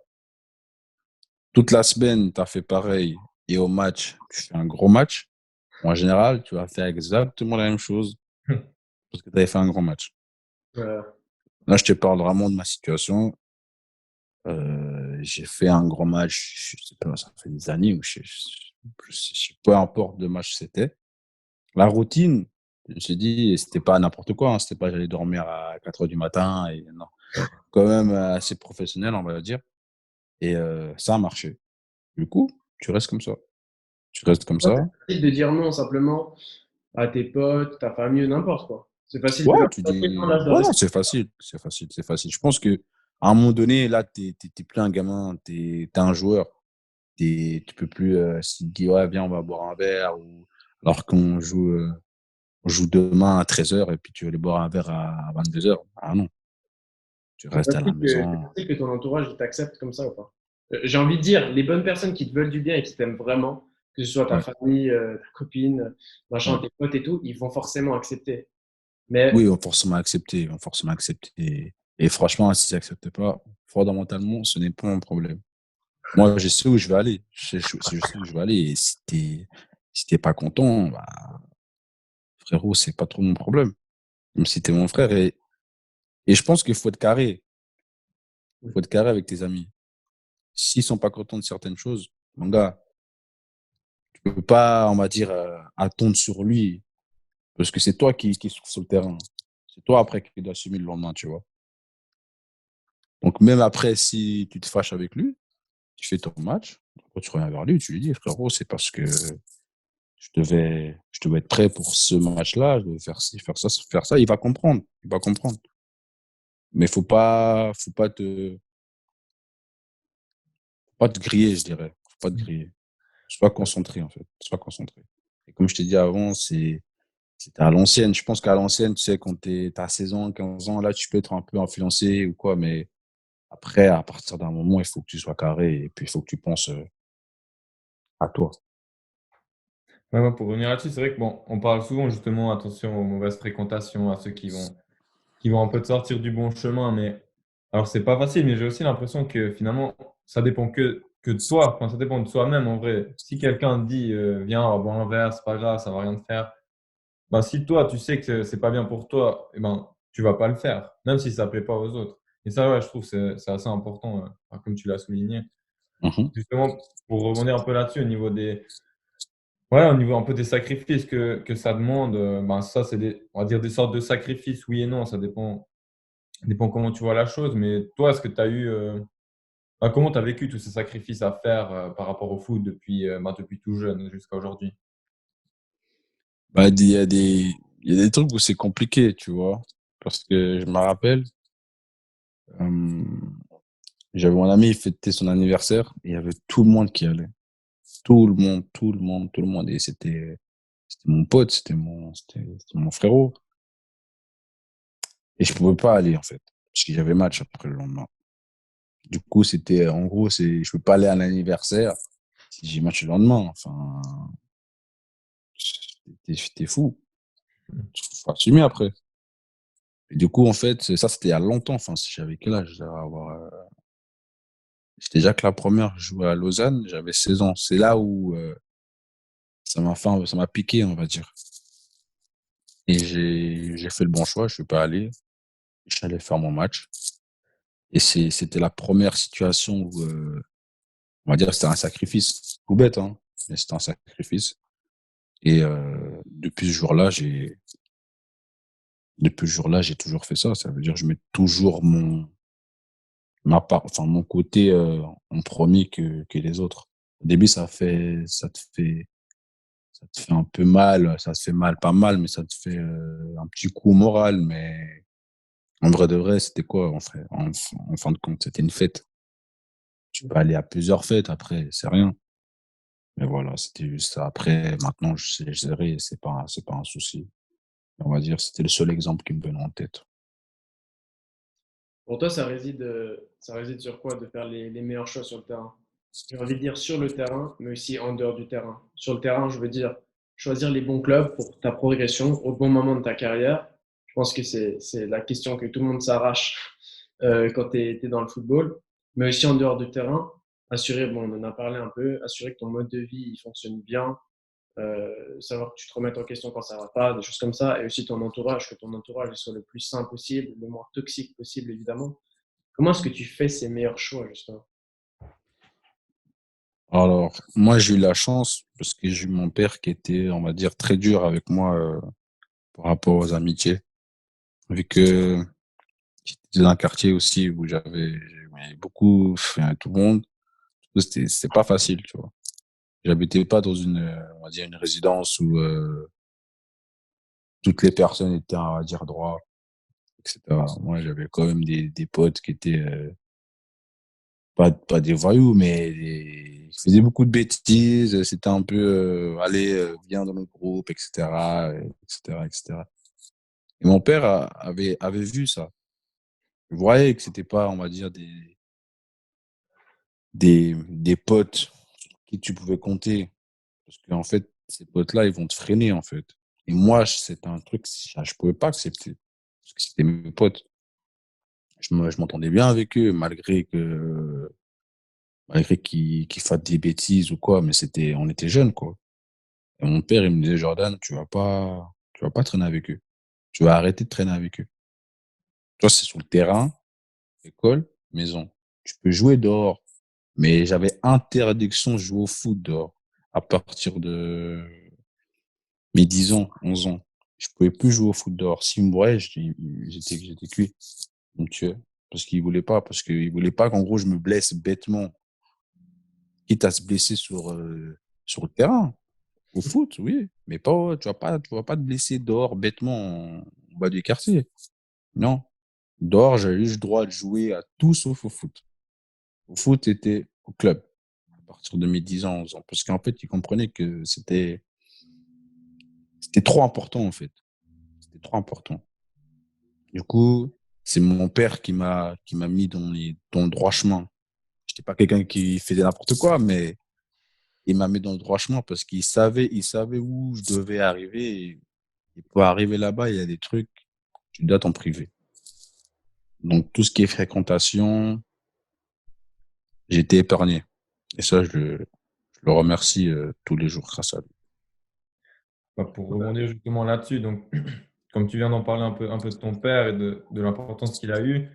toute la semaine, tu as fait pareil et au match, tu fais un gros match. En général, tu vas faire exactement la même chose parce que tu avais fait un grand match. Euh, Là, je te parle vraiment de ma situation. J'ai fait un grand match, je sais pas, ça fait des années où peu importe le match c'était. La routine, je me suis dit, c'était pas n'importe quoi, hein, c'était pas j'allais dormir à 4 heures du matin et non. quand même assez professionnel, on va dire. Et ça a marché. Du coup, tu restes comme ça. Tu restes comme Ouais, ça. c'est facile de dire non simplement à tes potes, ta famille, n'importe quoi. C'est facile de Ouais, leur tu dire non, dis, là je dois ouais, non, rester. c'est facile, c'est facile, c'est facile. Je pense que à un moment donné, là, t'es plus un gamin, t'es un joueur. Tu peux plus, si tu dis, ouais, viens, on va boire un verre, ou alors on joue demain à 13h et puis tu veux aller boire un verre à 22h. Ah non, tu restes à la C'est maison. facile que ton entourage il t'accepte comme ça ou pas? J'ai envie de dire, les bonnes personnes qui te veulent du bien et qui t'aiment vraiment, que ce soit ta Ouais, famille, ta copine, machin, ouais. tes potes et tout, ils vont forcément accepter. Mais Oui, ils vont forcément accepter, ils vont forcément accepter. Et franchement, s'ils acceptent pas, fondamentalement, ce n'est pas un problème. Moi, je sais où je vais aller. Je sais où je vais aller. Et si t'es pas content, bah, frérot, c'est pas trop mon problème. Même si t'es mon frère. Et je pense qu'il faut être carré. Il faut être carré avec tes amis. S'ils sont pas contents de certaines choses, mon gars, tu peux pas, on va dire, attendre sur lui. Parce que c'est toi qui souffre sur le terrain. C'est toi après qui dois assumer le lendemain, tu vois. Donc, même après, si tu te fâches avec lui, tu fais ton match, après tu reviens vers lui, tu lui dis, frérot, c'est parce que je devais être prêt pour ce match-là, je devais faire ci, faire ça. Il va comprendre. Il va comprendre. Mais faut pas te griller, je dirais. Faut pas te griller. Sois concentré, en fait. Sois concentré. Et comme je t'ai dit avant, c'était à l'ancienne. Je pense qu'à l'ancienne, tu sais, quand t'as 16 ans, 15 ans, là, tu peux être un peu influencé ou quoi, mais après, à partir d'un moment, il faut que tu sois carré et puis il faut que tu penses à toi. Ouais, ouais, pour revenir là-dessus, c'est vrai que bon, on parle souvent justement attention aux mauvaises fréquentations, à ceux qui vont un peu te sortir du bon chemin, mais alors c'est pas facile, mais j'ai aussi l'impression que finalement, ça dépend que de toi, enfin, ça dépend de soi-même en vrai. Si quelqu'un te dit, viens, on va boire un verre, c'est pas grave, ça va rien te faire. Ben, si toi, tu sais que c'est pas bien pour toi, eh ben, tu vas pas le faire, même si ça plaît pas aux autres. Et ça, ouais, je trouve que c'est assez important, enfin, comme tu l'as souligné. Mhm. Justement, pour rebondir un peu là-dessus, au niveau des, ouais, au niveau un peu des sacrifices que ça demande, ben, ça, c'est des, on va dire des sortes de sacrifices, oui et non, ça dépend comment tu vois la chose. Mais toi, est-ce que tu as eu, bah, comment tu as vécu tous ces sacrifices à faire, par rapport au foot depuis, bah, depuis tout jeune jusqu'à aujourd'hui? Bah, il y a des trucs où c'est compliqué, tu vois. Parce que je me rappelle, euh, j'avais mon ami, il fêtait son anniversaire, et il y avait tout le monde qui allait. Tout le monde, tout le monde, tout le monde. Et c'était mon pote, c'était mon frérot. Et je pouvais pas aller, en fait. Parce que j'avais match après le lendemain. Du coup, en gros, je peux pas aller à l'anniversaire si j'ai match le lendemain. Enfin, t'es fou. Mmh. Faut assumer après. Et du coup, en fait, ça, c'était il y a longtemps. Enfin, j'avais quel âge? J'étais déjà que la première, je jouais à Lausanne, j'avais 16 ans. C'est là où ça m'a piqué, on va dire. Et j'ai fait le bon choix, je suis pas allé. Je suis allé faire mon match. Et c'était la première situation où, on va dire, c'était un sacrifice. Tout bête, hein, mais c'était un sacrifice. Et depuis ce jour-là, j'ai toujours fait ça. Ça veut dire, je mets toujours enfin mon côté en premier que les autres. Au début, ça te fait un peu mal, ça te fait mal, pas mal, mais ça te fait un petit coup au moral. Mais en vrai de vrai, c'était quoi en fin de compte? C'était une fête. Tu peux aller à plusieurs fêtes après, c'est rien. Mais voilà, c'était juste ça. Après, maintenant, je sais gérer, c'est pas un souci. On va dire, c'était le seul exemple qui me venait en tête. Pour toi, ça réside sur quoi de faire les meilleurs choix sur le terrain? J'ai envie de dire sur le terrain, mais aussi en dehors du terrain. Sur le terrain, je veux dire choisir les bons clubs pour ta progression au bon moment de ta carrière. Je pense que c'est la question que tout le monde s'arrache quand tu es dans le football. Mais aussi en dehors du terrain, assurer, bon, on en a parlé un peu, assurer que ton mode de vie il fonctionne bien, savoir que tu te remettes en question quand ça va pas, des choses comme ça, et aussi ton entourage, que ton entourage soit le plus sain possible, le moins toxique possible, évidemment. Comment est-ce que tu fais ces meilleurs choix, justement? Alors, moi, j'ai eu la chance parce que j'ai eu mon père qui était, on va dire, très dur avec moi par rapport aux amitiés. Vu que J'étais dans un quartier aussi où j'avais beaucoup, enfin, tout le monde. C'était pas facile, tu vois. J'habitais pas dans on va dire, une résidence où toutes les personnes étaient, on va dire, droit, etc. Moi, j'avais quand même des potes qui étaient pas des voyous, mais ils faisaient beaucoup de bêtises. C'était un peu, allez, viens dans notre groupe, etc., etc., etc. Et mon père avait vu ça. Il voyait que c'était pas, on va dire, des potes qui tu pouvais compter. Parce qu'en fait, ces potes-là, ils vont te freiner, en fait. Et moi, c'était un truc, je pouvais pas accepter. Parce que c'était mes potes. Je m'entendais bien avec eux, malgré qu'ils fassent des bêtises ou quoi, mais on était jeunes, quoi. Et mon père, il me disait, Jordan, tu vas pas traîner avec eux. Tu vas arrêter de traîner avec eux. Toi, c'est sur le terrain, école, maison. Tu peux jouer dehors. Mais j'avais interdiction de jouer au foot dehors. À partir de mes 10 ans, 11 ans. Je pouvais plus jouer au foot dehors. S'il me voyait, j'étais cuit. Il me tuait. Parce qu'il voulait pas. Parce qu'il voulait pas qu'en gros, je me blesse bêtement. Quitte à se blesser sur le terrain. Au foot, oui. Mais pas, tu vas pas te blesser dehors bêtement en bas du quartier. Non. Dehors, j'avais juste le droit de jouer à tout sauf au foot. Au foot, c'était au club. À partir de mes 10 ans, 11 ans. Parce qu'en fait, ils comprenaient que c'était trop important, en fait. C'était trop important. Du coup, c'est mon père qui m'a mis dans le droit chemin. J'étais pas quelqu'un qui faisait n'importe quoi, mais il m'a mis dans le droit chemin parce il savait où je devais arriver. Et pour arriver là-bas, il y a des trucs, tu dois t'en priver. Donc, tout ce qui est fréquentation, j'étais épargné. Et ça, je le remercie tous les jours grâce à lui. Bah, pour rebondir justement là-dessus, donc comme tu viens d'en parler un peu de ton père et de l'importance qu'il a eu,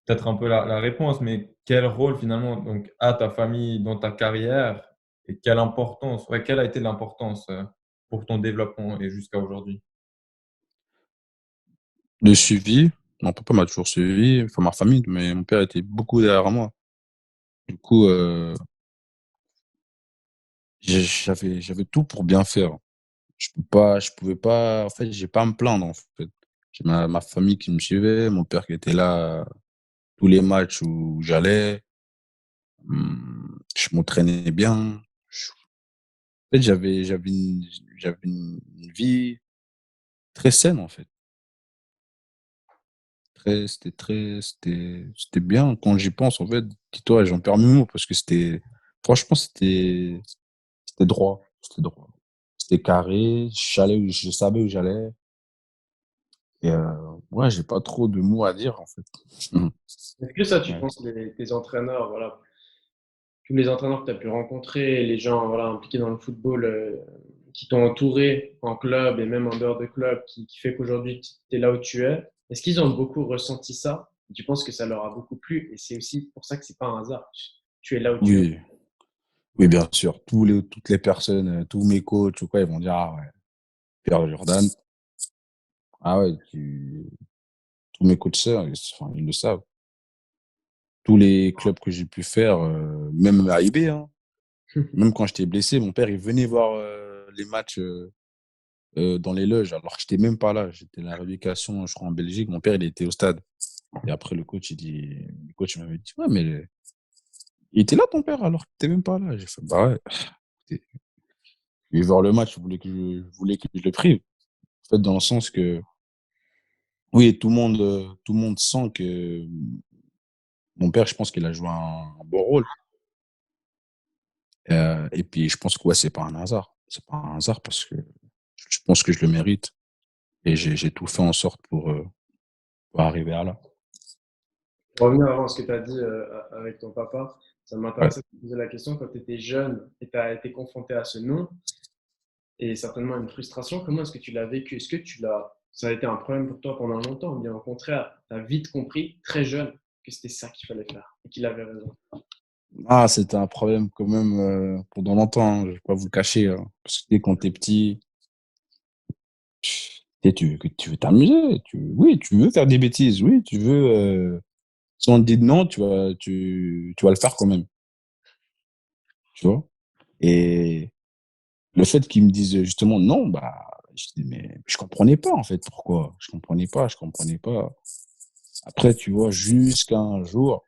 peut-être un peu la réponse, mais quel rôle finalement donc, a ta famille dans ta carrière et quelle importance, ouais, quelle a été l'importance pour ton développement et jusqu'à aujourd'hui? Le suivi, mon papa m'a toujours suivi, enfin ma famille, mais mon père était beaucoup derrière moi. Du coup, j'avais tout pour bien faire. Je pouvais pas, en fait, j'ai pas à me plaindre, en fait. J'ai ma famille qui me suivait, mon père qui était là tous les matchs où j'allais. Je m'entraînais bien. En fait, j'avais une vie très saine, en fait. C'était bien. Quand j'y pense, en fait, dis-toi, j'en perds mes mots parce que franchement, c'était droit. C'était droit. C'était carré. Je savais où j'allais. Et ouais, j'ai pas trop de mots à dire, en fait. Mhm. Est-ce que ça, tu Ouais. penses, tes entraîneurs, voilà, tous les entraîneurs que tu as pu rencontrer, les gens voilà, impliqués dans le football, qui t'ont entouré en club et même en dehors de club, qui fait qu'aujourd'hui tu es là où tu es, est-ce qu'ils ont beaucoup ressenti ça? Tu penses que ça leur a beaucoup plu et c'est aussi pour ça que c'est pas un hasard. Tu es là où tu es. Oui, oui, bien sûr. Toutes les personnes, tous mes coachs ou quoi, ils vont dire, ah ouais, Pierre Jordan. Ah ouais, tous mes coachs, enfin, ils le savent. Tous les clubs que j'ai pu faire, même à IB, hein, même quand j'étais blessé, mon père, il venait voir les matchs dans les loges, alors que j'étais même pas là. J'étais à la rééducation, je crois, en Belgique. Mon père, il était au stade. Et après, le coach m'avait dit, ouais, mais il était là, ton père, alors que t'étais même pas là. J'ai fait, bah ouais. Il veut voir le match, il voulait que je le prive. En fait, dans le sens que, oui, tout le monde sent que mon père, je pense qu'il a joué un bon rôle. Et puis, je pense que ouais, c'est pas un hasard. C'est pas un hasard parce que je pense que je le mérite. Et j'ai tout fait en sorte pour arriver à là. Pour revenir avant à ce que tu as dit avec ton papa, ça Ouais. m'intéressait de te poser la question quand tu étais jeune et tu as été confronté à ce nom et certainement une frustration. Comment est-ce que tu l'as vécu? Est-ce que ça a été un problème pour toi pendant longtemps ou bien au contraire, tu as vite compris, très jeune, que c'était ça qu'il fallait faire et qu'il avait raison? Ah, c'était un problème quand même pendant longtemps, hein, je vais pas vous le cacher, hein. Parce que quand t'es petit, tu veux t'amuser. Oui, tu veux faire des bêtises. Oui, tu veux. Si on te dit non, tu vas le faire quand même. Tu vois? Et le fait qu'ils me disent justement non, bah, je dis, mais je comprenais pas en fait pourquoi. Je comprenais pas. Après, tu vois, jusqu'à un jour,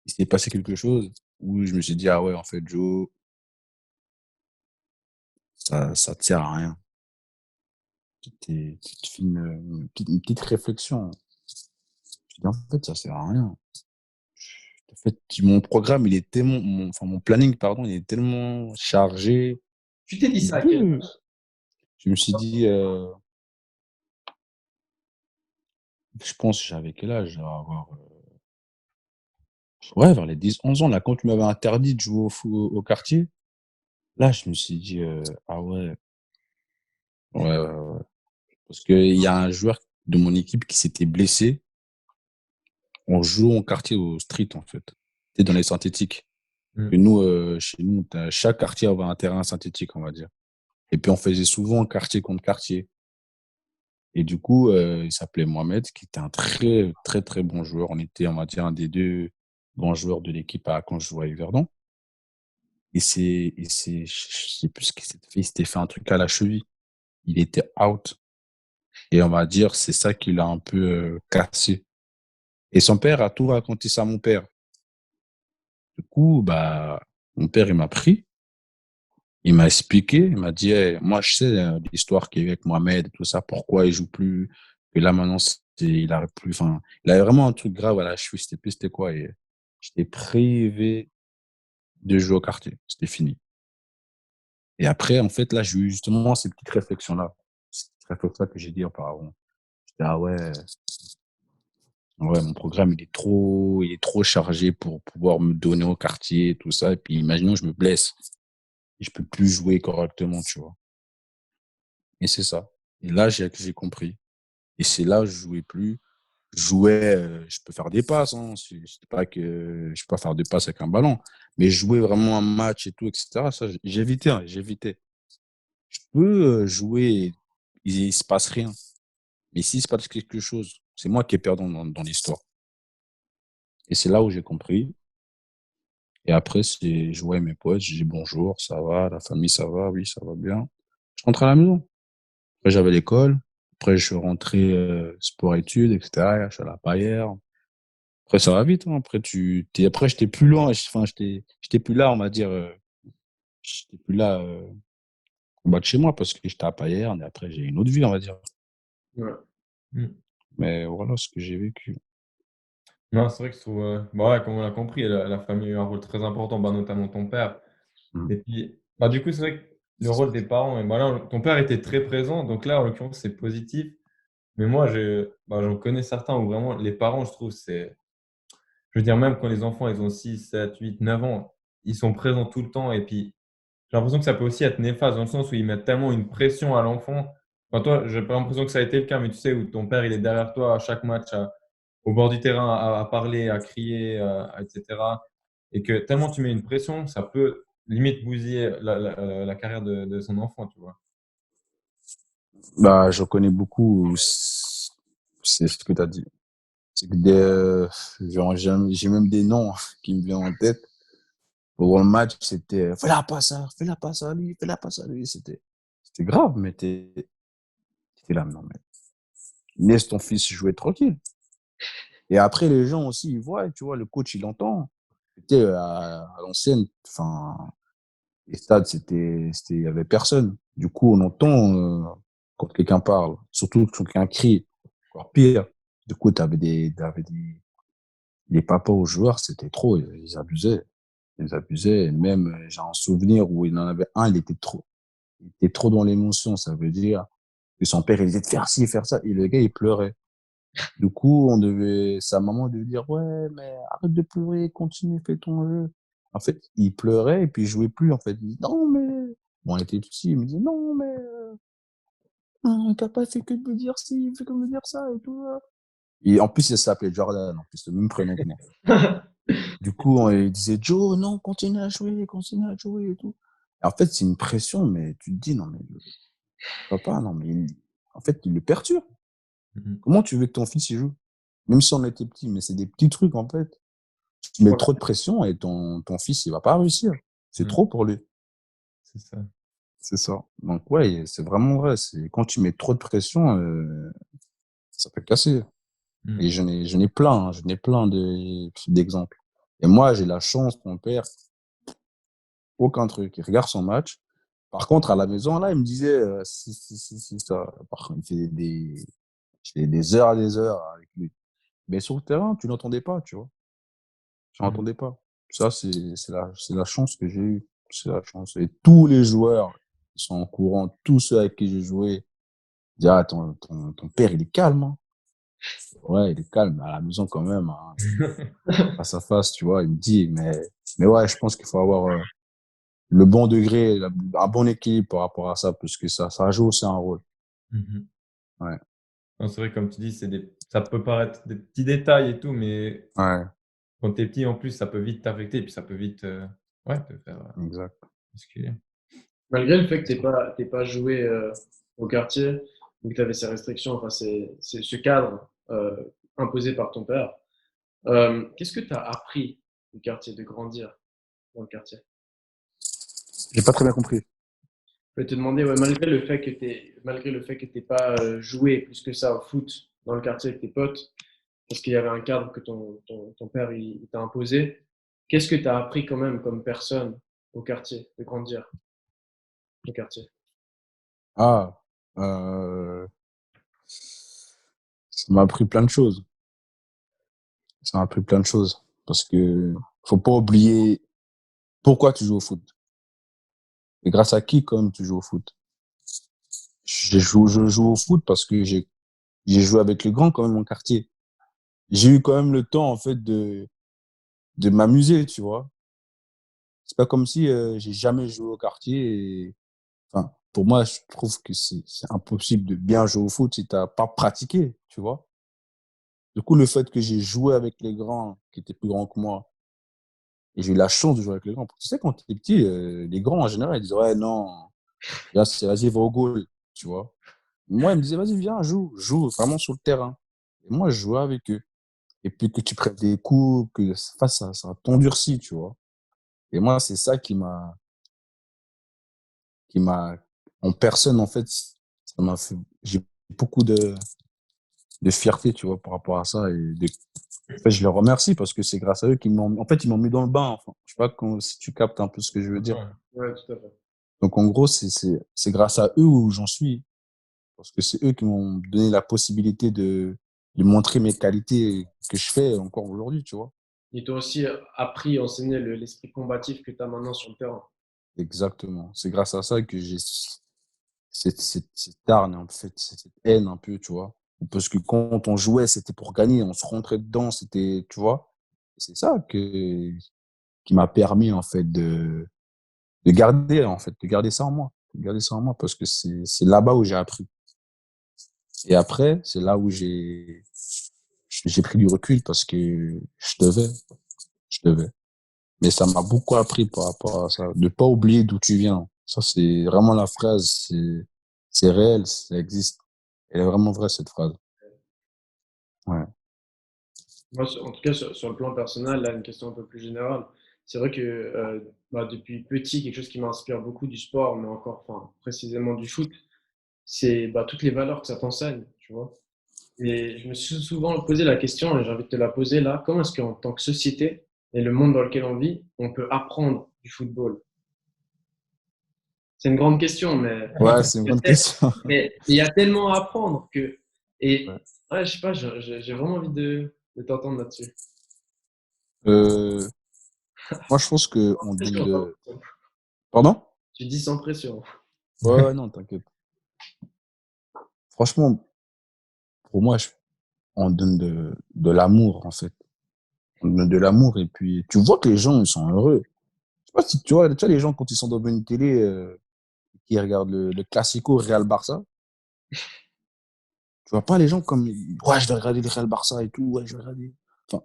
il s'est passé quelque chose où je me suis dit, ah ouais, en fait, Joe, ça te sert à rien. Tu te fais une petite réflexion. Je dis, en fait, ça sert à rien. En fait, mon programme, il est tellement, enfin, mon planning, pardon, il est tellement chargé. Tu t'es dit Je ça à quel peux, âge? je me suis dit, je pense, j'avais quel âge? Je devais avoir, ouais, vers les 10 11 ans, là, quand tu m'avais interdit de jouer au quartier, là, je me suis dit, ah ouais, ouais. Parce qu'il y a un joueur de mon équipe qui s'était blessé en jouant au quartier au street, en fait. C'était dans les synthétiques. Mmh. Et nous, chez nous, chaque quartier avait un terrain synthétique, on va dire. Et puis, on faisait souvent quartier contre quartier. Et du coup, il s'appelait Mohamed, qui était un très, très, très bon joueur. On était, on va dire, un des deux bons joueurs de l'équipe quand je jouais à Yverdon. Je sais plus ce qu'il s'était fait. Il s'était fait un truc à la cheville. Il était out. Et on va dire, c'est ça qui l'a un peu cassé. Et son père a tout raconté ça à mon père. Du coup, bah, mon père, il m'a pris, il m'a expliqué, il m'a dit, hey, moi, je sais l'histoire qu'il y a eu avec Mohamed et tout ça, pourquoi il joue plus, que là, maintenant, il a plus, enfin, il avait vraiment un truc grave à la cheville, c'était quoi, et j'étais privé de jouer au quartier, c'était fini. Et après, en fait, là, j'ai eu justement ces petites réflexions-là, ces petites réflexions que j'ai dit auparavant. J'étais, ah ouais, mon programme, il est trop chargé pour pouvoir me donner au quartier, tout ça, et puis imaginons, je me blesse. Et je peux plus jouer correctement, tu vois. Et c'est ça. Et là, j'ai compris. Et c'est là où je jouais plus. Je jouais, je peux faire des passes, hein. C'est pas que je peux pas faire des passes avec un ballon. Mais jouer vraiment un match et tout, etc. Ça, j'évitais, hein, j'évitais. Je peux jouer, il se passe rien. Mais s'il se passe quelque chose, c'est moi qui est perdant dans l'histoire. Et c'est là où j'ai compris. Et après, je vois mes potes, je dis bonjour, ça va, la famille, ça va, oui, ça va bien. Je rentre à la maison. Après, j'avais l'école. Après, je suis rentré sport-études, etc. Je suis allé à la Paillère. Après, ça va vite, hein. Après, j'étais plus loin. Enfin, j'étais plus là, on va dire. J'étais plus là en bas de chez moi parce que j'étais à Paillère. Et après, j'ai une autre vie, on va dire. Ouais. Mmh. Mais voilà ce que j'ai vécu. Non, c'est vrai que je trouve, bah, ouais, comme on l'a compris, la famille a eu un rôle très important, bah, notamment ton père. Mm. Et puis, bah, du coup, c'est vrai que le rôle des parents et bah, là, ton père était très présent, donc là, en l'occurrence, c'est positif. Mais moi, bah, j'en connais certains où vraiment les parents, je trouve, je veux dire, même quand les enfants, ils ont 6 7 8 9 ans, ils sont présents tout le temps et puis j'ai l'impression que ça peut aussi être néfaste dans le sens où ils mettent tellement une pression à l'enfant. Enfin, toi, j'ai pas l'impression que ça a été le cas, mais tu sais, où ton père, il est derrière toi à chaque match, au bord du terrain, à parler, à crier, et cetera. Et que tellement tu mets une pression, ça peut limite bousiller la carrière de son enfant, tu vois? Bah, je connais beaucoup. C'est ce que tu as dit. C'est que genre, j'ai même des noms qui me viennent en tête. Pour le match, c'était fais-la passe à lui, fais-la passe à lui. C'était grave, mais t'es là, non, mais laisse ton fils jouer tranquille. Et après, les gens aussi, ils voient, tu vois, le coach, il entend. C'était à l'ancienne, enfin, les stades, il y avait personne. Du coup, on entend quand quelqu'un parle, surtout quand quelqu'un crie, encore pire. Du coup, t'avais des papas aux joueurs, c'était trop, ils abusaient. Ils abusaient. Et même, j'ai un souvenir où il en avait un, il était trop dans l'émotion, ça veut dire que son père, il disait de faire ci, faire ça, et le gars, il pleurait. Du coup, sa maman devait dire, ouais, mais arrête de pleurer, continue, fais ton jeu. En fait, il pleurait et puis il jouait plus, en fait. Il dit, non, mais, bon, on était petits, il me dit, non, mais, papa fait que de me dire ci, il fait que de me dire ça et tout. Et en plus, il s'appelait Jordan, en plus, le même prénom que moi. Du coup, il disait, Joe, non, continue à jouer et tout. Et en fait, c'est une pression, mais tu te dis, non, mais Papa, non, mais en fait, il le perturbe. Mmh. Comment tu veux que ton fils y joue? Même si on était petit, mais c'est des petits trucs, en fait. Tu mets Ouais. trop de pression et ton fils, il va pas réussir. C'est Mmh. trop pour lui. C'est ça. C'est ça. Donc, ouais, c'est vraiment vrai. C'est quand tu mets trop de pression, ça peut casser. Mmh. Et j'en ai plein, hein, j'en ai plein d'exemples. Et moi, j'ai la chance, mon père, aucun truc. Il regarde son match. Par contre, à la maison, là, il me disait, si, ça. Par contre, il fait des heures avec lui. Mais sur le terrain, tu n'entendais pas, tu vois. Tu Mmh. n'entendais pas. Ça, c'est la chance que j'ai eue. C'est la chance. Et tous les joueurs qui sont au courant, tous ceux avec qui j'ai joué, disent, ah, ton père, il est calme, hein. Ouais, il est calme à la maison quand même, hein. Face à face, tu vois, il me dit, mais ouais, je pense qu'il faut avoir le bon degré, un bon équilibre par rapport à ça, parce que ça joue aussi un rôle. Mmh. Ouais, Non, c'est vrai, comme tu dis, ça peut paraître des petits détails et tout, mais ouais, quand tu es petit, en plus, ça peut vite t'affecter et puis ça peut vite, ouais, te faire, exact. basculer. Malgré le fait que C'est ça. t'aies pas joué au quartier, ou que tu avais ces restrictions, enfin c'est ce cadre imposé par ton père, qu'est-ce que tu as appris du quartier, de grandir dans le quartier? J'ai pas très bien compris. Je vais te demander, ouais, malgré le fait que t'aies pas joué plus que ça au foot dans le quartier avec tes potes, parce qu'il y avait un cadre que ton père il t'a imposé, qu'est-ce que tu as appris quand même comme personne au quartier, de grandir au quartier? Ah, euh, ça m'a appris plein de choses. Ça m'a appris plein de choses. Parce que faut pas oublier pourquoi tu joues au foot. Et grâce à qui, quand même, tu joues au foot. Je joue au foot parce que j'ai joué avec les grands, quand même, en quartier. J'ai eu quand même le temps, en fait, de m'amuser, tu vois. C'est pas comme si j'ai jamais joué au quartier. Enfin, pour moi, je trouve que c'est impossible de bien jouer au foot si t'as pas pratiqué, tu vois. Du coup, le fait que j'ai joué avec les grands qui étaient plus grands que moi, et j'ai eu la chance de jouer avec les grands. Tu sais, quand tu es petit, les grands, en général, ils disent, ouais, non, là, vas-y, va au goal, tu vois. Moi, ils me disaient, vas-y, viens, joue vraiment sur le terrain. Et moi, je jouais avec eux. Et puis que tu prennes des coups, que ça t'endurcit, tu vois. Et moi, c'est ça qui m'a, en personne, en fait, ça m'a fait, j'ai beaucoup de fierté, tu vois, par rapport à ça. En fait, je les remercie parce que c'est grâce à eux qu'ils m'ont mis dans le bain. Enfin, je sais pas si tu captes un peu ce que je veux dire. Ouais. Ouais, tout à fait. Donc, en gros, c'est grâce à eux où j'en suis. Parce que c'est eux qui m'ont donné la possibilité de montrer mes qualités que je fais encore aujourd'hui, tu vois. Ils t'ont aussi appris, enseigné l'esprit combatif que tu as maintenant sur le terrain. Exactement. C'est grâce à ça que j'ai cette hargne, en fait, cette haine un peu, tu vois. Parce que quand on jouait, c'était pour gagner, on se rentrait dedans, c'était, tu vois. C'est ça qui m'a permis, en fait, de garder ça en moi. De garder ça en moi parce que c'est là-bas où j'ai appris. Et après, c'est là où j'ai pris du recul parce que je devais. Mais ça m'a beaucoup appris par rapport à ça. De pas oublier d'où tu viens. Ça, c'est vraiment la phrase. C'est réel, ça existe. Elle est vraiment vraie, cette phrase. Ouais. Moi, en tout cas, sur le plan personnel, là, une question un peu plus générale. C'est vrai que depuis petit, quelque chose qui m'inspire beaucoup du sport, mais encore, enfin, précisément du foot, c'est toutes les valeurs que ça t'enseigne, tu vois. Et je me suis souvent posé la question, et j'ai envie de te la poser là, comment est-ce qu'en tant que société et le monde dans lequel on vit, on peut apprendre du football? C'est une grande question, mais Ouais, c'est une je bonne sais, question. mais il y a tellement à apprendre que. Ouais. Et ouais, je sais pas, j'ai vraiment envie de t'entendre là-dessus. Euh, moi, je pense que on donne Pression, sans de. pression. Pardon? Tu dis sans pression. Ouais, ouais, non, t'inquiète. Franchement, pour moi, on donne de l'amour, en fait. On donne de l'amour et puis tu vois que les gens, ils sont heureux. Je sais pas si tu vois les gens quand ils sont devant une télé, qui regardent le Classico Real Barça. Tu vois pas les gens comme, ouais, je vais regarder le Real Barça et tout, ouais, je vais regarder. Enfin,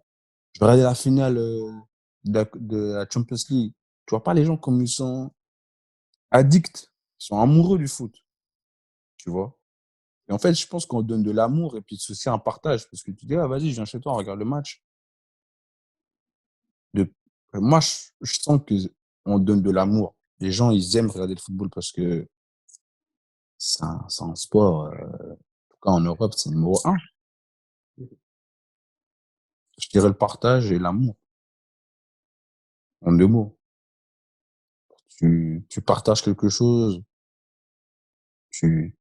je vais regarder la finale de la Champions League. Tu vois pas les gens comme ils sont addicts, ils sont amoureux du foot. tu vois. Et en fait, je pense qu'on donne de l'amour et puis c'est aussi un partage parce que tu dis: «Ah vas-y, je viens chez toi, on regarde le match». De moi, je sens qu'on donne de l'amour. Les gens, ils aiment regarder le football parce que c'est un sport, en tout cas en Europe, c'est numéro un. Je dirais le partage et l'amour, en 2 mots. Tu partages quelque chose, tu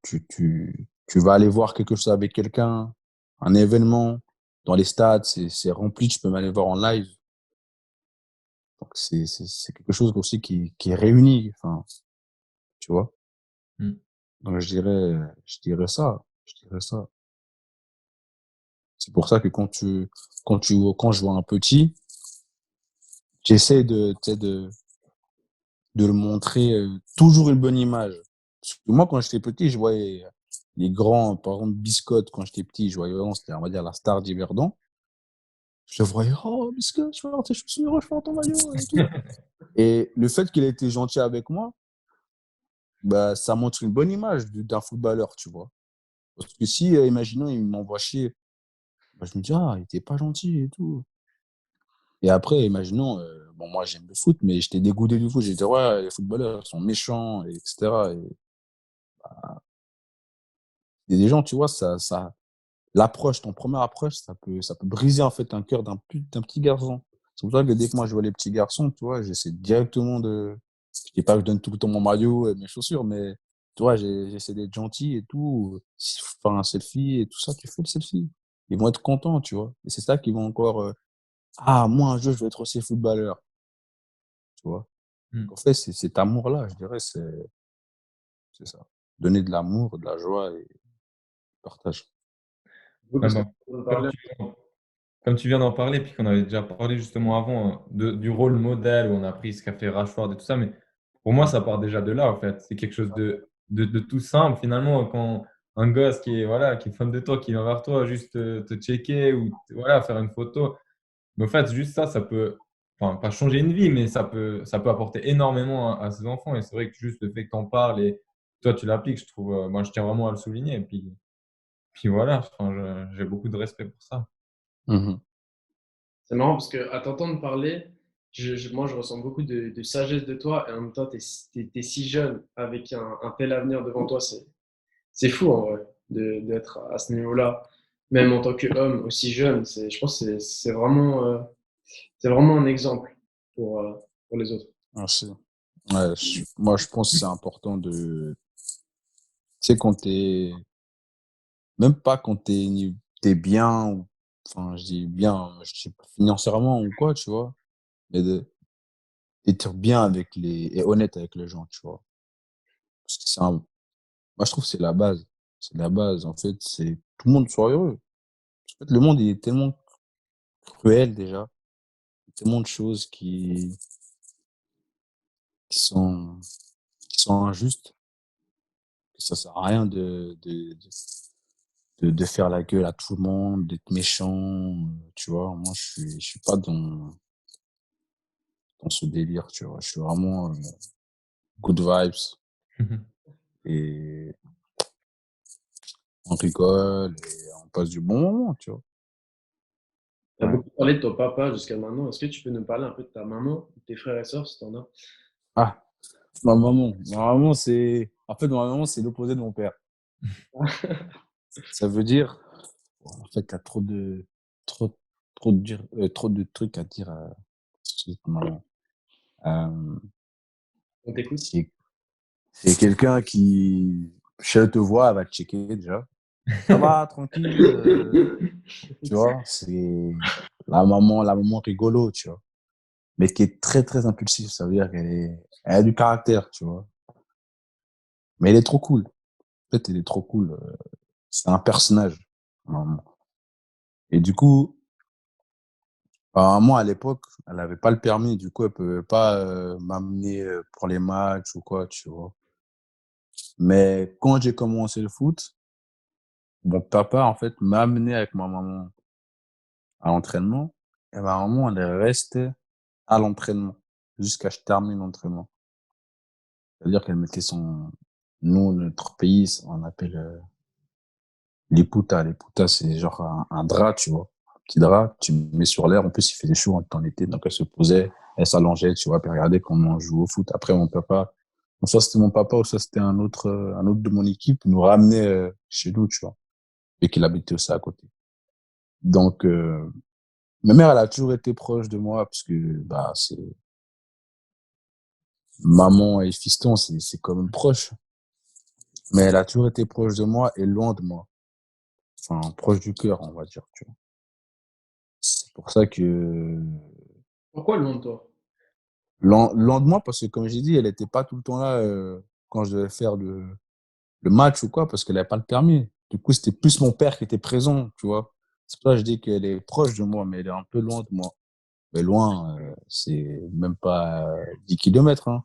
vas aller voir quelque chose avec quelqu'un, un événement, dans les stades, c'est rempli, tu peux même aller voir en live. Donc c'est quelque chose aussi qui réunit, enfin, tu vois? Mmh. Donc je dirais ça, je dirais ça. C'est pour ça que quand je vois un petit, j'essaie tu sais, de le montrer, toujours une bonne image. Parce que moi, quand j'étais petit, je voyais les grands, par exemple, Biscotte, quand j'étais petit, je voyais vraiment, c'était, on va dire, la star d'Yverdon. Je le voyais: «Oh Biscotte, je vais avoir tes chaussures, je vais avoir ton maillot et tout». Et le fait qu'il ait été gentil avec moi, bah, ça montre une bonne image d'un footballeur, tu vois? Parce que si, imaginons, il m'envoie chier, bah, je me dis: «Ah, il était pas gentil et tout». Et après, imaginons, bon, moi, j'aime le foot, mais j'étais dégoûté du foot. J'étais: «Ouais, les footballeurs, ils sont méchants et cetera». Et des gens, tu vois, l'approche, ton première approche, ça peut briser, en fait, un cœur d'un petit garçon. C'est pour ça que dès que moi, je vois les petits garçons, tu vois, j'essaie directement je dis pas que je donne tout le temps mon maillot et mes chaussures, mais tu vois, j'essaie d'être gentil et tout. Si faut faire un selfie et tout ça, tu fais le selfie. Ils vont être contents, tu vois? Et c'est ça qui vont encore, «Ah, moi, un jour, je veux être aussi footballeur», tu vois? Mmh. En fait, c'est cet amour-là, je dirais, c'est ça. Donner de l'amour, de la joie et partage. Oui, Ouais, parce que ben, on comme parlait. tu comme tu viens d'en parler, puis qu'on avait déjà parlé justement avant, du rôle modèle où on a pris ce qu'a fait Rashford et tout ça, mais pour moi, ça part déjà de là, en fait. C'est quelque chose de tout simple finalement, quand un gosse qui est, voilà, qui est fan de toi, qui vient vers toi juste, te checker ou voilà, faire une photo. Mais en fait, juste ça, ça peut, enfin, pas changer une vie, mais ça peut apporter énormément à ses enfants et c'est vrai que juste le fait que tu en parles et toi tu l'appliques, je trouve, moi je tiens vraiment à le souligner et puis voilà, enfin, j'ai beaucoup de respect pour ça. Mmh. C'est marrant parce que à t'entendre parler, moi, je ressens beaucoup de sagesse de toi et en même temps, tu es si jeune avec un tel avenir devant toi. C'est fou en vrai d'être à ce niveau-là, même en tant qu'homme aussi jeune. Je pense que c'est vraiment un exemple pour les autres. Merci. Ouais, moi, je pense que c'est important tu sais, quand même pas quand t'es bien, enfin, je dis bien, je dis pas financièrement ou quoi, tu vois, mais d'être bien et honnête avec les gens, tu vois. Parce que moi, je trouve que c'est la base. C'est la base, en fait, c'est tout le monde soit heureux. En fait, le monde, il est tellement cruel déjà, tellement de choses qui sont, qui sont injustes, que ça sert à rien de faire la gueule à tout le monde, d'être méchant, tu vois. Moi, je suis pas dans ce délire, tu vois. Je suis vraiment good vibes et on rigole et on passe du bon moment, tu vois. Tu as Ouais. beaucoup parlé de ton papa jusqu'à maintenant. Est-ce que tu peux nous parler un peu de ta maman, de tes frères et sœurs, si tu en as? Ah, ma maman, c'est l'opposé de mon père. Ça veut dire, bon, en fait, tu as trop, trop de trucs à dire à cette maman. Euh, On t'écoute. c'est, c'est quelqu'un qui, si elle te voit, elle va te checker déjà. Ça va, tranquille, tu vois, c'est la maman rigolo, tu vois, mais qui est très, très impulsive. Ça veut dire elle a du caractère, tu vois, mais elle est trop cool. En fait, elle est trop cool. C'est un personnage, ma maman. Et du coup, moi, à l'époque, elle avait pas le permis. Du coup, elle pouvait pas m'amener pour les matchs ou quoi, tu vois. Mais quand j'ai commencé le foot, mon papa, en fait, m'a amené avec ma maman à l'entraînement. Et ma maman, elle est restée à l'entraînement jusqu'à je termine l'entraînement. C'est-à-dire qu'elle mettait son Nous, notre pays, on appelle les putas. Les putas, c'est genre un drap, tu vois. Un petit drap, tu mets sur l'air. En plus, il faisait chaud en été, donc elle se posait, elle s'allongeait, tu vois, puis regardez comment on joue au foot. Après, mon papa, soit c'était mon papa, ou soit c'était un autre de mon équipe, nous ramenait chez nous, tu vois, et qu'il habitait aussi à côté. Donc, ma mère, elle a toujours été proche de moi, parce que bah, c'est maman et fiston, c'est quand même proche. Mais elle a toujours été proche de moi et loin de moi. Enfin, proche du cœur, on va dire, tu vois. C'est pour ça que Pourquoi loin de toi? loin de moi, parce que comme j'ai dit, elle était pas tout le temps là quand je devais faire le match ou quoi, parce qu'elle avait pas le permis. Du coup, c'était plus mon père qui était présent, tu vois. C'est pour ça que je dis qu'elle est proche de moi, mais elle est un peu loin de moi. Mais loin, c'est même pas 10 kilomètres, hein.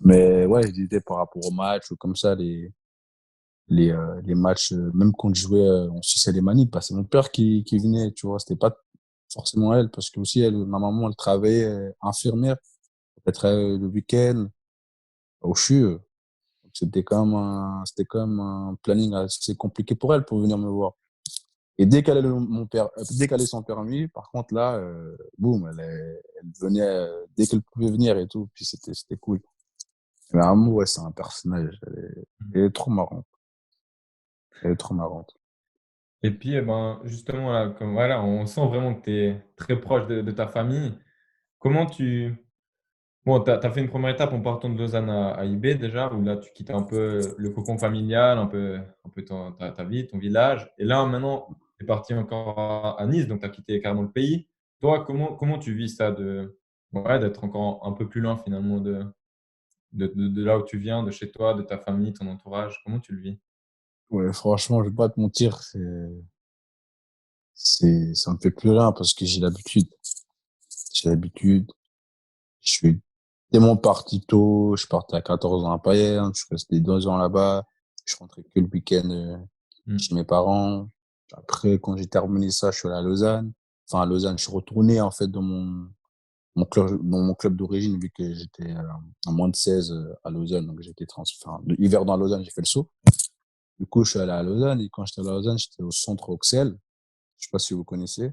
Mais ouais, je disais par rapport au match ou comme ça, les matchs, même quand je jouais en Suisse alémanique, bah, c'est mon père qui venait, tu vois. C'était pas forcément elle, parce que aussi, elle, ma maman, elle travaillait infirmière, peut-être le week-end, au CHU. Donc, c'était quand même un planning assez compliqué pour elle pour venir me voir. Et dès qu'elle a mon père, dès qu'elle a son permis, par contre, là, boum, elle venait dès qu'elle pouvait venir et tout, puis c'était cool. Mais Amour, ouais, c'est un personnage, elle est trop marrante. Elle est trop marrante. Et puis, eh ben, justement, là, comme voilà, on sent vraiment que tu es très proche de ta famille. Comment tu bon, tu as fait une première étape en partant de Lausanne à IB déjà, où là, tu quittes un peu le cocon familial, un peu ta vie, ton village. Et là, maintenant, tu es parti encore à Nice, donc tu as quitté carrément le pays. Toi, comment tu vis ça de ouais, d'être encore un peu plus loin finalement de là où tu viens, de chez toi, de ta famille, ton entourage? Comment tu le vis? Ouais, franchement, je vais pas te mentir, ça me fait plus rien parce que j'ai l'habitude. J'ai l'habitude. Je suis tellement parti tôt. Je partais à 14 ans à Payerne. Je suis resté 2 ans là-bas. Je rentrais que le week-end Mmh. chez mes parents. Après, quand j'ai terminé ça, je suis allé à Lausanne. Enfin, à Lausanne, je suis retourné, en fait, dans mon club d'origine, vu que j'étais en moins de 16 à Lausanne. Donc, j'étais transféré. L'hiver dans Lausanne, j'ai fait le saut. Du coup, je suis allé à Lausanne. Et quand j'étais à Lausanne, j'étais au centre Auxel. Je sais pas si vous connaissez.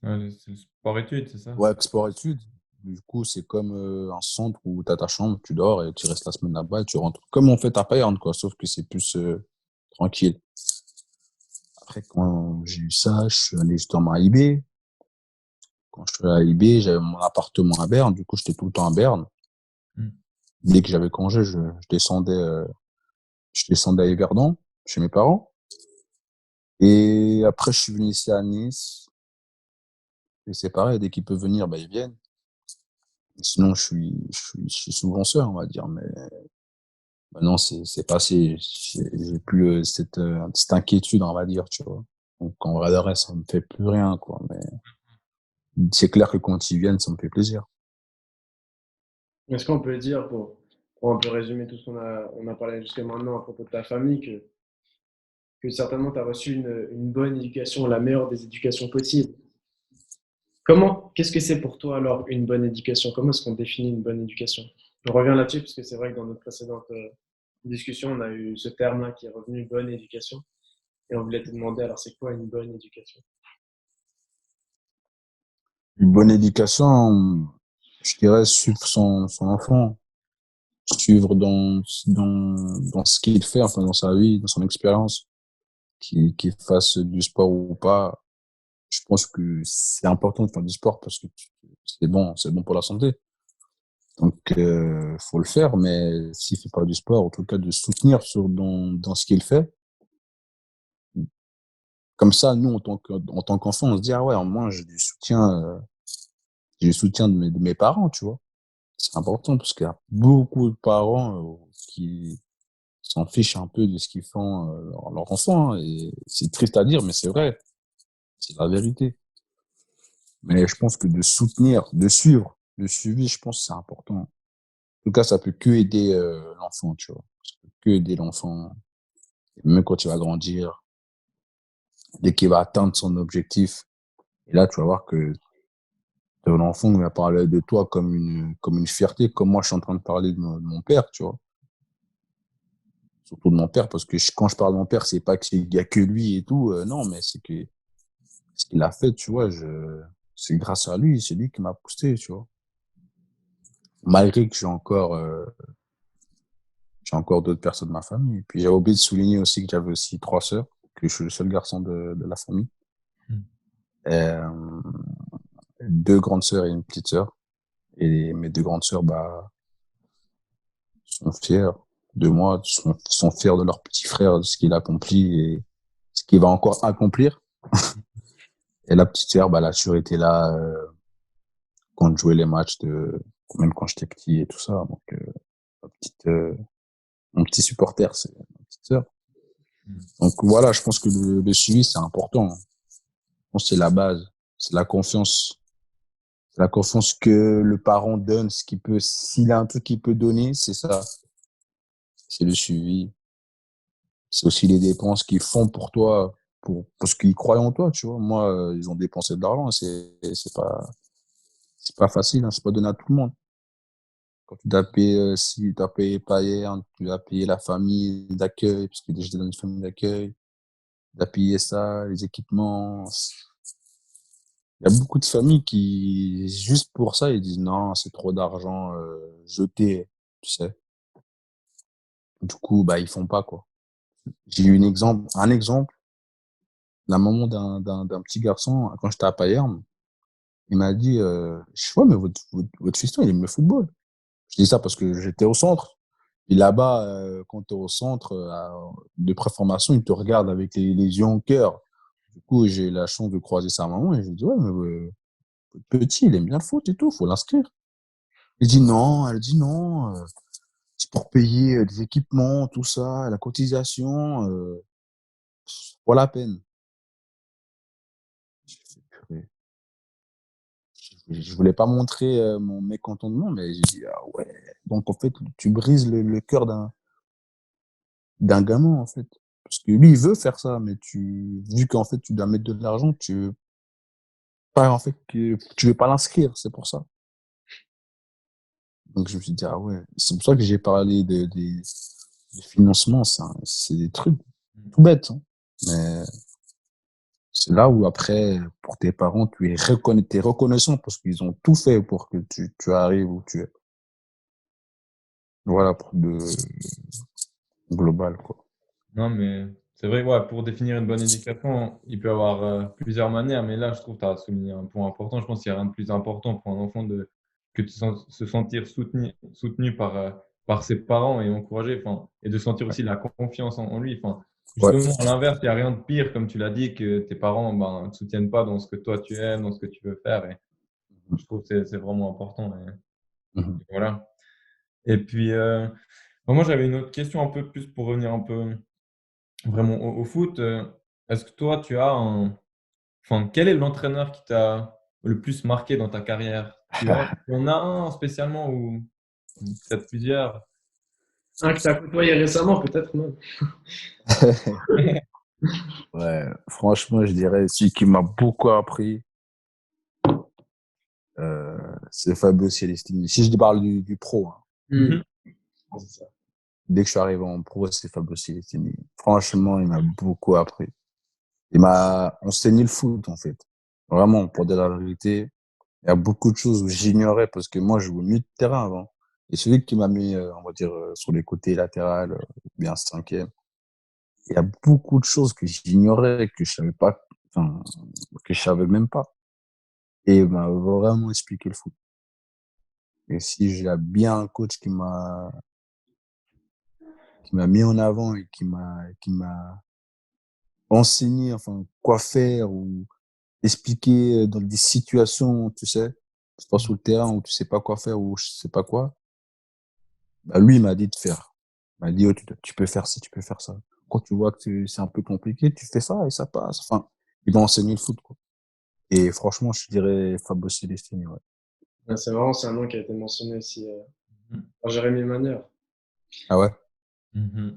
Ouais, c'est le sport-études, c'est ça? Ouais, Export Études. Du coup, c'est comme un centre où tu as ta chambre, tu dors et tu restes la semaine là-bas et tu rentres. Comme on fait à Payerne, quoi, sauf que c'est plus tranquille. Après, quand j'ai eu ça, je suis allé justement à IB. Quand je suis allé à IB, j'avais mon appartement à Berne. Du coup, j'étais tout le temps à Berne. Mmh. Dès que j'avais congé, je descendais à Yverdon, chez mes parents. Et après, je suis venu ici à Nice. Et c'est pareil, dès qu'ils peuvent venir, bah, ils viennent. Sinon, je suis souvent seul, on va dire. Mais maintenant, c'est passé. J'ai plus cette inquiétude, on va dire, tu vois. Donc, en vrai de vrai, ça me fait plus rien, quoi. Mais c'est clair que quand ils viennent, ça me fait plaisir. Est-ce qu'on peut dire, pour un peu résumer tout ce on a parlé jusqu'à maintenant à propos de ta famille, que certainement tu as reçu une bonne éducation, la meilleure des éducations possibles. Qu'est-ce que c'est pour toi alors une bonne éducation? Comment est-ce qu'on définit une bonne éducation? Je reviens là-dessus parce que c'est vrai que dans notre précédente discussion, on a eu ce terme-là qui est revenu, bonne éducation. Et on voulait te demander, alors c'est quoi une bonne éducation? Une bonne éducation, je dirais suivre son enfant, suivre dans ce qu'il fait, enfin, dans sa vie, dans son expérience, qu'il fasse du sport ou pas. Je pense que c'est important de faire du sport parce que c'est bon pour la santé. Donc, faut le faire, mais s'il fait pas du sport, en tout cas, de soutenir dans ce qu'il fait. Comme ça, nous, en tant qu'enfant, on se dit, ah ouais, moi, j'ai du soutien de mes parents, tu vois. C'est important parce qu'il y a beaucoup de parents qui s'en fichent un peu de ce qu'ils font leur enfant, hein, et c'est triste à dire, mais c'est vrai. C'est la vérité. Mais je pense que de soutenir, de suivre, le suivi, je pense que c'est important. En tout cas, ça peut que aider l'enfant, tu vois. Ça peut que aider l'enfant, même quand il va grandir, dès qu'il va atteindre son objectif. Et là, tu vas voir que ton enfant va parler de toi comme une fierté, comme moi, je suis en train de parler de mon père, tu vois. surtout de mon père, parce que quand je parle de mon père, c'est pas qu'il y a que lui et tout, non, mais c'est que ce qu'il a fait, tu vois, c'est grâce à lui, c'est lui qui m'a poussé, tu vois. Malgré que j'ai encore d'autres personnes de ma famille. Et puis j'ai oublié de souligner aussi que j'avais aussi 3 sœurs, que je suis le seul garçon de la famille. Mmh. Euh, 2 grandes sœurs et une petite sœur. Et mes 2 grandes sœurs, bah, sont fiers de moi, sont fiers de leur petit frère, de ce qu'il a accompli et ce qu'il va encore accomplir. Et la petite sœur, bah, elle a toujours été là quand je jouais les matchs, même quand j'étais petit et tout ça. Donc, ma petite, mon petit supporter, c'est ma petite sœur. Mmh. Donc voilà, je pense que le suivi, c'est important. Je pense que c'est la base. C'est la confiance. C'est la confiance que le parent donne, ce qu'il peut, s'il a un truc qu'il peut donner, c'est ça. C'est le suivi. C'est aussi les dépenses qu'ils font pour toi, parce qu'ils croient en toi, tu vois. Moi, ils ont dépensé de l'argent, c'est pas facile, hein, c'est pas donné à tout le monde. Quand tu dois payer, si tu dois payer païen, tu dois payer la famille d'accueil, parce que j'étais dans une famille d'accueil, tu dois payer ça, les équipements. Il y a beaucoup de familles qui, juste pour ça, ils disent non, c'est trop d'argent jeté, tu sais. Du coup, bah, ils font pas, quoi. J'ai eu un exemple, la maman d'un petit garçon, quand j'étais à Payerne, il m'a dit, je vois, mais votre fiston, il aime le football. Je dis ça parce que j'étais au centre. Et là-bas, quand tu es au centre de préformation, ils te regardent avec les yeux en cœur. Du coup, j'ai eu la chance de croiser sa maman et je lui dis, ouais, mais votre petit, il aime bien le foot et tout, faut l'inscrire. Elle dit non, c'est pour payer des équipements, tout ça, la cotisation, pas la peine. J'ai fait, purée. Je voulais pas montrer mon mécontentement, mais j'ai dit, ah ouais. Donc, en fait, tu brises le cœur d'un gamin, en fait. Parce que lui, il veut faire ça, mais vu qu'en fait, tu dois mettre de l'argent, tu veux pas, en fait, que tu veux pas l'inscrire, c'est pour ça. Donc, je me suis dit, ah ouais. C'est pour ça que j'ai parlé de financement, c'est des trucs tout bêtes, hein. Mais c'est là où après, pour tes parents, t'es reconnaissant parce qu'ils ont tout fait pour que tu arrives où tu es. Voilà, pour le global, quoi. Non, mais c'est vrai, ouais, pour définir une bonne éducation, il peut y avoir plusieurs manières, mais là, je trouve que tu as souligné un point important. Je pense qu'il n'y a rien de plus important pour un enfant que de se sentir soutenu par ses parents et encouragé, enfin, et de sentir aussi la confiance en lui. Enfin, Ouais. justement, à l'inverse, il n'y a rien de pire, comme tu l'as dit, que tes parents ben, ne te soutiennent pas dans ce que toi tu aimes, dans ce que tu veux faire. Et je trouve que c'est vraiment important. Mhm. Et voilà. Et puis, moi, j'avais une autre question un peu plus pour revenir un peu vraiment au foot, est-ce que toi tu as quel est l'entraîneur qui t'a le plus marqué dans ta carrière? Tu en as un spécialement ou peut-être plusieurs? Un que tu as côtoyé récemment, peut-être même. Ouais, franchement, je dirais celui qui m'a beaucoup appris, c'est Fabio Celestini. Si je parle du pro, hein. Hmm. Mmh. C'est ça. Dès que je suis arrivé en pro, c'est Fabio Celestini. Franchement, il m'a beaucoup appris. On saignait le foot, en fait. Vraiment, pour dire la vérité, il y a beaucoup de choses où j'ignorais parce que moi, je jouais mieux de terrain avant. Et celui qui m'a mis, on va dire, sur les côtés latérales, bien cinquième, il y a beaucoup de choses que j'ignorais, que je savais pas, enfin, que je savais même pas. Et il m'a vraiment expliqué le foot. Et si j'ai bien un coach qui m'a mis en avant et qui m'a enseigné, enfin, quoi faire ou expliquer dans des situations, tu sais, c'est pas sur le terrain où tu sais pas quoi faire ou je sais pas quoi, bah, lui, il m'a dit de faire. Il m'a dit: «Oh, tu peux faire ci, tu peux faire ça. Quand tu vois que c'est un peu compliqué, tu fais ça et ça passe». Enfin, il m'a enseigné le foot, quoi. Et franchement, je dirais Fabio Celestini, ouais. Ouais, c'est marrant, c'est un nom qui a été mentionné aussi Mmh. par Jérémy Maneur. Ah ouais? Mmh.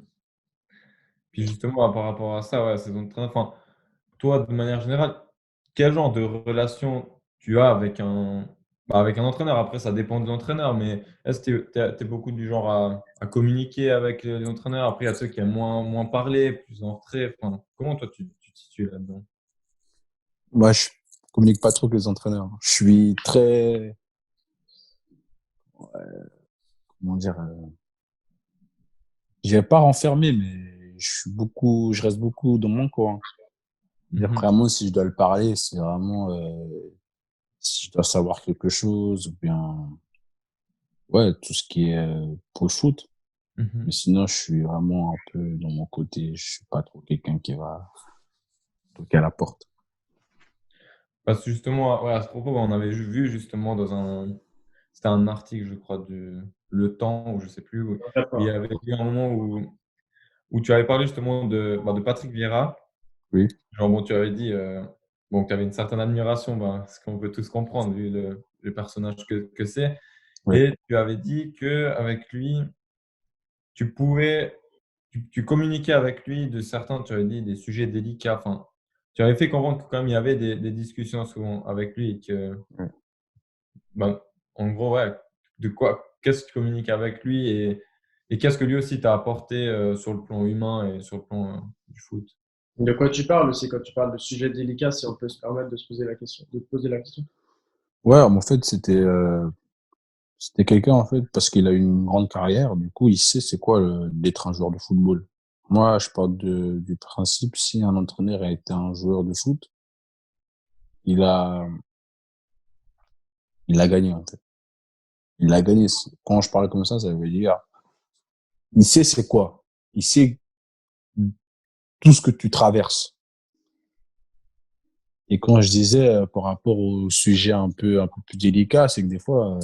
Puis justement, par rapport à ça, ouais, ces entraîneurs, toi, de manière générale, quel genre de relation tu as avec Bah, avec un entraîneur, après ça dépend de l'entraîneur, mais est-ce que tu es beaucoup du genre à communiquer avec les entraîneurs? Après, il y a ceux qui aiment moins parler, plus en retrait, enfin, comment toi tu te situes là-dedans? Moi, je communique pas trop avec les entraîneurs. Je suis très, comment dire, je vais pas renfermer, mais je reste beaucoup dans mon coin. Mmh. Après, moi, si je dois le parler, c'est vraiment, si je dois savoir quelque chose, ou bien, ouais, tout ce qui est pour le foot. Mmh. Mais sinon, je suis vraiment un peu dans mon côté. Je suis pas trop quelqu'un qui va toquer à la porte. Parce que justement, ouais, à ce propos, on avait vu justement dans c'était un article, je crois, du Le Temps ou je sais plus, où il y D'accord. avait eu un moment où tu avais parlé justement de Patrick Vieira. Oui, Genre, bon, tu avais dit, bon, que tu avais une certaine admiration, ben, ce qu'on peut tous comprendre vu le personnage que c'est, oui, et tu avais dit qu'avec lui, tu pouvais tu communiquais avec lui de certains, tu avais dit, des sujets délicats, enfin, tu avais fait comprendre que quand même il y avait des discussions souvent avec lui et que, oui. ben, en gros, ouais, qu'est-ce que tu communiques avec lui et qu'est-ce que lui aussi t'a apporté, sur le plan humain et sur le plan, du foot? De quoi tu parles aussi quand tu parles de sujets délicats, si on peut se permettre de se poser la question, de te poser la question? Ouais, en fait, c'était quelqu'un, en fait, parce qu'il a une grande carrière. Du coup, il sait c'est quoi d'être un joueur de football. Moi, je pars du principe, si un entraîneur a été un joueur de foot, il a, il a gagné, en fait. Il a gagné. Quand je parle comme ça veut dire, il sait c'est quoi. Il sait tout ce que tu traverses. Et quand je disais par rapport au sujet un peu plus délicat, c'est que des fois,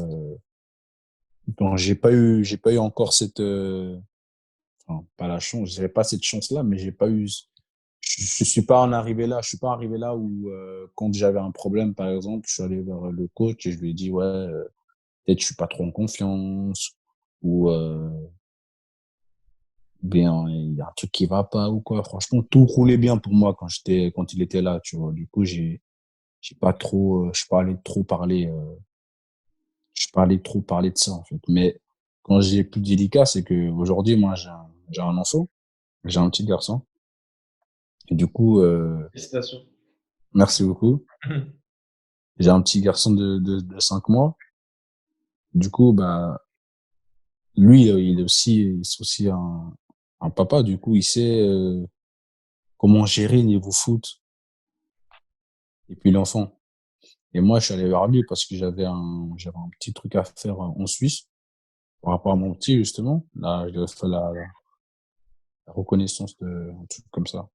bon, j'ai pas eu encore cette, enfin, pas la chance, j'avais pas cette chance-là, mais j'ai pas eu, je suis pas en arrivé là, je suis pas arrivé là où, quand j'avais un problème, par exemple, je suis allé vers le coach et je lui ai dit, ouais, peut-être je suis pas trop en confiance, ou, bien, il y a un truc qui va pas ou quoi. Franchement, tout roulait bien pour moi quand il était là, tu vois. Du coup, j'ai pas trop, je suis pas allé trop parler, je suis pas allé trop parler de ça, en fait. Mais quand j'ai plus délicat, c'est que aujourd'hui, moi, j'ai un enfant, j'ai un petit garçon. Et du coup, Félicitations. merci beaucoup. J'ai un petit garçon de 5 mois. Du coup, bah, lui, c'est aussi un papa. Du coup, il sait comment gérer niveau foot et puis l'enfant. Et moi, je suis allé vers lui parce que j'avais un petit truc à faire en Suisse par rapport à mon petit, justement. Là, je devais faire la reconnaissance de un truc comme ça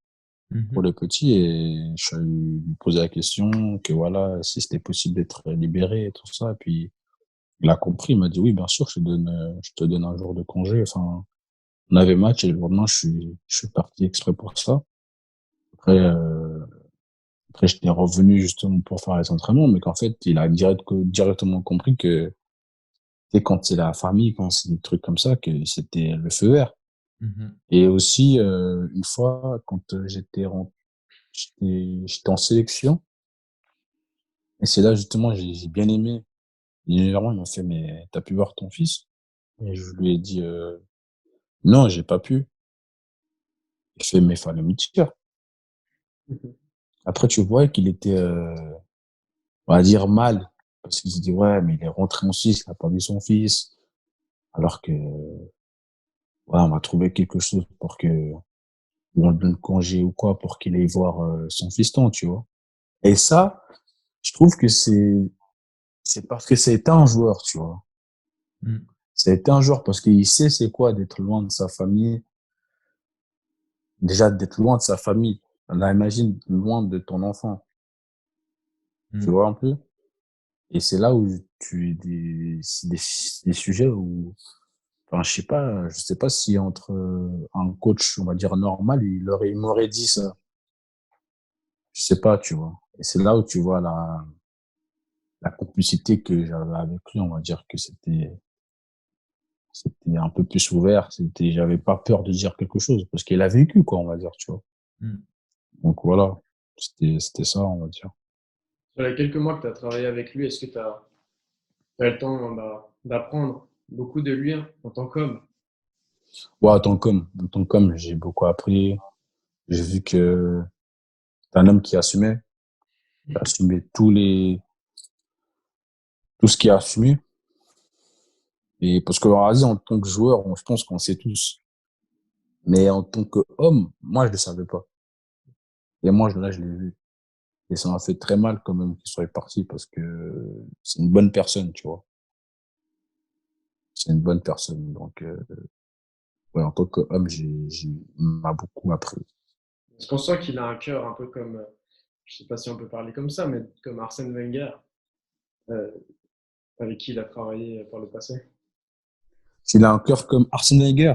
pour Mmh. le petit et je suis allé lui poser la question que voilà, si c'était possible d'être libéré et tout ça. Et puis, il a compris, il m'a dit: «Oui, bien sûr, je te donne un jour de congé». Enfin, on avait match et le lendemain, je suis parti exprès pour ça. Après, après j'étais revenu justement pour faire les entraînements, mais qu'en fait, il a directement compris que, tu sais, quand c'est la famille, quand c'est des trucs comme ça, que c'était le feu vert. Mmh. Et aussi, une fois, quand, j'étais en sélection et c'est là justement j'ai bien aimé. Généralement, il m'a fait: «Mais tu as pu voir ton fils?» Et je lui ai dit: «Non, j'ai pas pu». Il fait: «Mais fallait me dire». Mhm. Après, tu vois qu'il était, on va dire mal, parce qu'il se dit: «Ouais, mais il est rentré en Suisse, il a pas vu son fils». Alors que, ouais, on va trouver quelque chose pour que on lui donne congé ou quoi pour qu'il aille voir, son fiston, tu vois? Et ça, je trouve que c'est parce que c'est un joueur, tu vois? Mmh. C'est un joueur parce qu'il sait c'est quoi d'être loin de sa famille, déjà d'être loin de sa famille. Là, imagine loin de ton enfant, tu Mmh. vois un peu? Et c'est là où c'est des sujets où, enfin, je sais pas si entre un coach, on va dire normal, il m'aurait dit ça. Je sais pas, tu vois. Et c'est là où tu vois la complicité que j'avais avec lui, on va dire que c'était un peu plus ouvert. J'avais pas peur de dire quelque chose parce qu'il a vécu, quoi, on va dire, tu vois. Mmh. Donc voilà, c'était ça, on va dire. Sur les quelques mois que tu as travaillé avec lui, est-ce que tu as Tu as le temps d'apprendre beaucoup de lui, hein, en tant qu'homme. Ouais, en tant qu'homme, j'ai beaucoup appris. J'ai vu que c'est un homme qui assumait tout ce qu'il a assumé. Et parce que, vas-y, en tant que joueur, je pense qu'on sait tous. Mais en tant qu'homme, moi, je le savais pas. Et moi, là, je l'ai vu. Et ça m'a fait très mal quand même qu'il soit parti parce que c'est une bonne personne, tu vois. C'est une bonne personne. Donc, ouais, en tant qu'homme, il m'a beaucoup appris. Parce qu'on sent qu'il a un cœur un peu comme, je sais pas si on peut parler comme ça, mais comme Arsène Wenger, euh, avec qui il a travaillé par le passé. S'il a un cœur comme Arsène Wenger,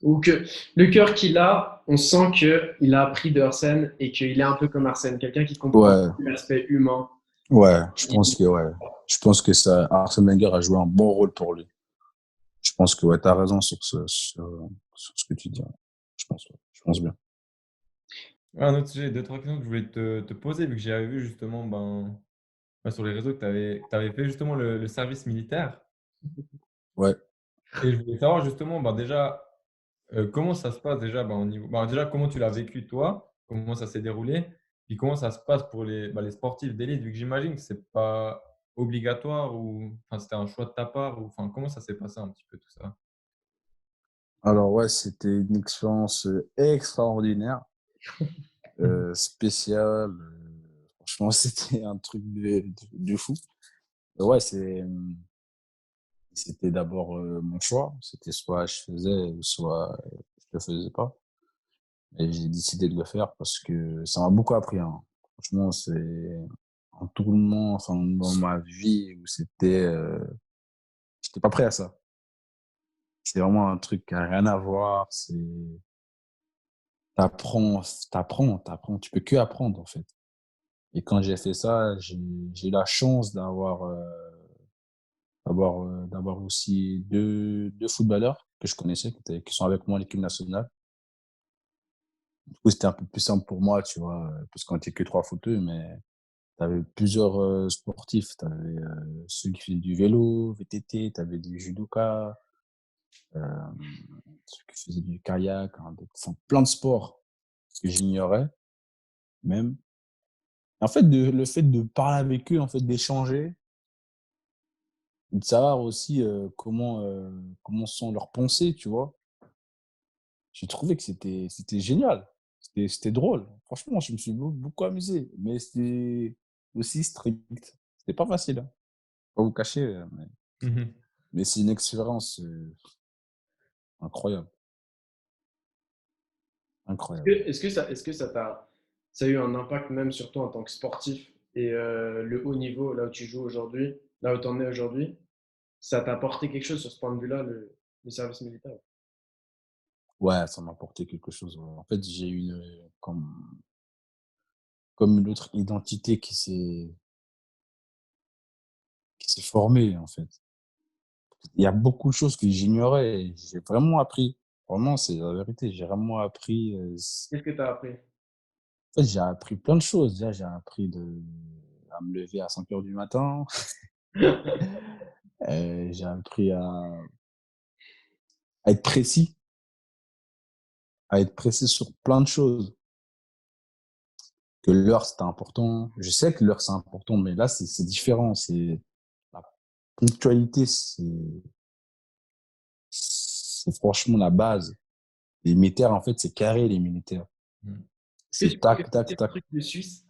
Ou que le cœur qu'il a, on sent qu'il a appris de Arsène et qu'il est un peu comme Arsène, quelqu'un qui comprend ouais, l'aspect humain. ouais, ouais. Je pense que ça, Arsène Wenger a joué un bon rôle pour lui. Je pense que, ouais, t'as raison sur ce que tu dis. Ouais. Je pense bien. Ouais, un autre sujet, 2-3 questions que je voulais te poser, vu que j'avais vu justement sur les réseaux que tu avais fait justement le service militaire. Ouais. Et je voulais savoir justement, déjà, comment ça se passe déjà au niveau. Déjà, comment tu l'as vécu toi, comment ça s'est déroulé, puis comment ça se passe pour les sportifs d'élite, vu que j'imagine que c'est pas obligatoire ou enfin, c'était un choix de ta part, ou enfin, comment ça s'est passé un petit peu tout ça? Alors, ouais, c'était une expérience extraordinaire, spéciale. Franchement, c'était un truc de fou. Ouais, c'était d'abord mon choix. C'était soit je faisais, soit je le faisais pas. Et j'ai décidé de le faire parce que ça m'a beaucoup appris, hein. Franchement, c'est un tournement, enfin, dans ma vie où j'étais pas prêt à ça. C'est vraiment un truc qui a rien à voir. T'apprends. Tu peux que apprendre, en fait. Et quand j'ai fait ça, j'ai eu la chance d'avoir aussi deux footballeurs que je connaissais, qui sont avec moi en équipe nationale. Du coup, c'était un peu plus simple pour moi, tu vois, parce qu'on était que trois footeux, mais tu avais plusieurs sportifs. Tu avais ceux qui faisaient du vélo, VTT, tu avais des judokas, euh, ceux qui faisaient du kayak, hein, enfin, plein de sports que j'ignorais même. En fait, le fait de parler avec eux, en fait, d'échanger, de savoir aussi comment sont leurs pensées, tu vois. J'ai trouvé que c'était génial. C'était drôle. Franchement, je me suis beaucoup amusé. Mais c'était aussi strict. C'était pas facile, hein. Pas vous cacher, Mmh. mais c'est une expérience incroyable. Incroyable. Est-ce que ça a eu un impact même sur toi en tant que sportif et le haut niveau, là où tu joues aujourd'hui, là où tu en es aujourd'hui, ça t'a apporté quelque chose sur ce point de vue-là, le service militaire? Ouais, ça m'a apporté quelque chose. Ouais. En fait, j'ai eu comme une autre identité qui s'est formée, en fait. Il y a beaucoup de choses que j'ignorais et j'ai vraiment appris. Vraiment, c'est la vérité. J'ai vraiment appris. Qu'est-ce que tu as appris? En fait, j'ai appris plein de choses. Déjà, j'ai appris à me lever à 5 heures du matin. J'ai appris à être précis, à être précis sur plein de choses. Que l'heure, c'était important. Je sais que l'heure, c'est important, mais là, c'est différent. C'est la ponctualité, c'est franchement la base. Les militaires, en fait, c'est carré, les militaires. Est-ce que tu C'est penses que tac, tac, c'est un tac. truc de Suisse?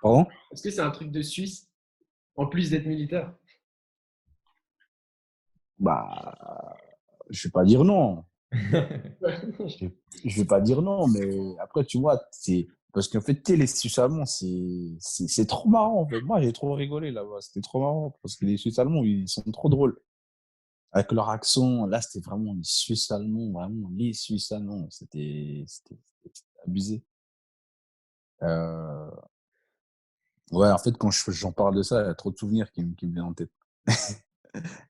Pardon? Est-ce que c'est un truc de Suisse en plus d'être militaire? Bah, je vais pas dire non. Je, je vais pas dire non, mais après, tu vois, c'est parce qu'en fait, tu sais, les Suisses allemands, c'est trop marrant, en fait. Moi, j'ai trop rigolé là-bas. C'était trop marrant parce que les Suisses allemands, ils sont trop drôles. Avec leur accent, là, c'était vraiment les Suisses allemands, vraiment les Suisses allemands. C'était abusé. Euh, ouais, en fait, quand j'en parle de ça, il y a trop de souvenirs qui me viennent en tête.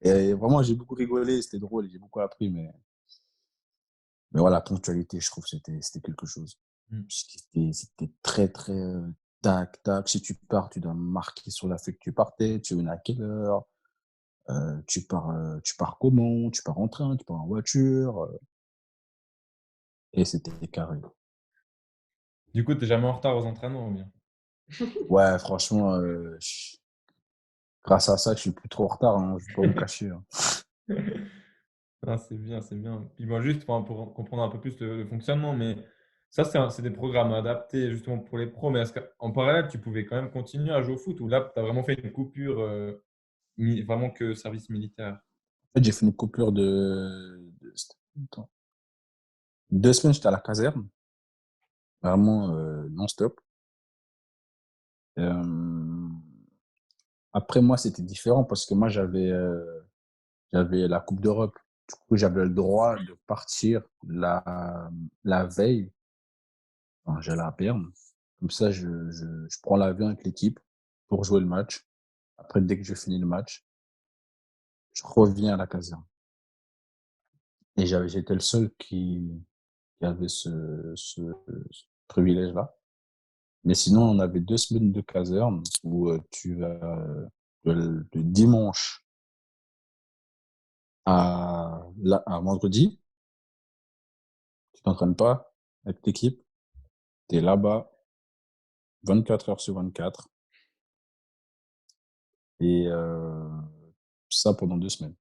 Et vraiment, j'ai beaucoup rigolé, c'était drôle, j'ai beaucoup appris, mais voilà, la ponctualité, je trouve, c'était quelque chose. Mmh. C'était très, très tac, tac. Si tu pars, tu dois marquer sur la feuille que tu partais, tu venais à quelle heure. Tu pars comment? Tu pars en train? Tu pars en voiture? Et c'était carré. Du coup, tu jamais en retard aux entraînements ou bien? Ouais, franchement, grâce à ça, je suis plus trop en retard, hein, je vais pas vous cacher, hein. Ah, c'est bien, c'est bien. Puis moi, juste enfin, pour comprendre un peu plus le fonctionnement, mais ça, c'est des programmes adaptés justement pour les pros. Mais est-ce qu'en parallèle, tu pouvais quand même continuer à jouer au foot ou là, tu as vraiment fait une coupure vraiment que service militaire? En fait, j'ai fait une coupure de c'était combien de temps? 2 semaines, j'étais à la caserne, vraiment, non-stop. Hem, Après moi, c'était différent parce que moi, j'avais la coupe d'Europe. Du coup, j'avais le droit de partir la veille, enfin, j'allais à Berne. Comme ça, je prends l'avion avec l'équipe pour jouer le match. Après, dès que je finis le match, je reviens à la caserne. Et j'étais le seul qui avait ce privilège-là. Mais sinon, on avait 2 semaines de caserne où, tu vas, le dimanche à vendredi, tu t'entraînes pas avec l'équipe, tu es là-bas 24 heures sur 24 et ça pendant 2 semaines.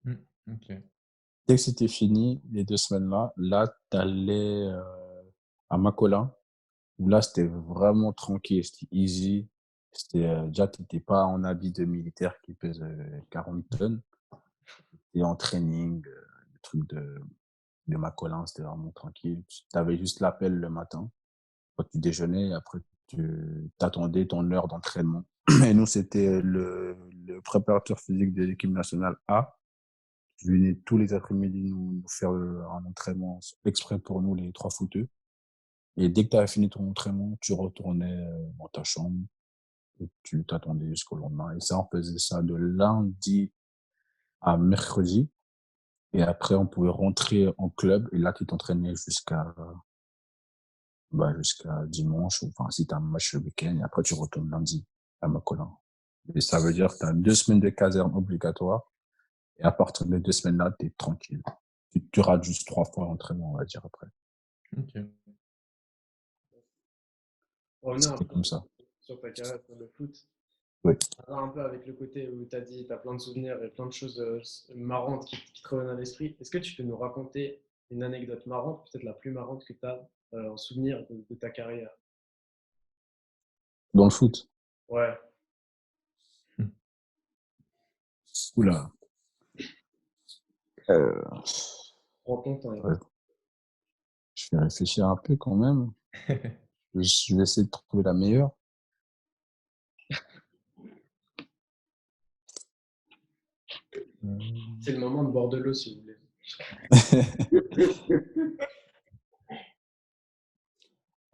Mmh, OK. Dès que c'était fini, les 2 semaines-là, là, tu allais, à Macolin, où là, c'était vraiment tranquille, c'était easy. C'était, déjà, tu étais pas en habit de militaire qui pèse, 40 tonnes. Tu es en training, le truc de Macolin, c'était vraiment tranquille. Tu avais juste l'appel le matin quand tu déjeunais et après tu attendais ton heure d'entraînement. Et nous, c'était le préparateur physique de l'équipe nationale A qui venait tous les après-midi nous faire, un entraînement exprès pour nous, les 3 footeux. Et dès que tu avais fini ton entraînement, tu retournais, dans ta chambre et tu t'attendais jusqu'au lendemain. Et ça, on faisait ça de lundi à mercredi. Et après, on pouvait rentrer en club et là, tu t'entraînais jusqu'à dimanche ou enfin, si tu as un match le week-end et après tu retournes lundi à Macolin. Et ça veut dire que tu as 2 semaines de caserne obligatoires et à partir des 2 semaines-là, tu es tranquille. Tu rates juste 3 fois l'entraînement, on va dire après. OK. Pour revenir un C'était peu comme ça. sur ta carrière sur le foot, Oui. ça va un peu avec le côté où tu as dit tu as plein de souvenirs et plein de choses marrantes qui te reviennent à l'esprit. Est-ce que tu peux nous raconter une anecdote marrante, peut-être la plus marrante que tu as en souvenir de ta carrière? Dans le foot. Ouais, Mmh. Oula. Euh, prends ton temps. ouais, je vais réfléchir un peu quand même. Je vais essayer de trouver la meilleure. C'est le moment de bord de l'eau si vous voulez.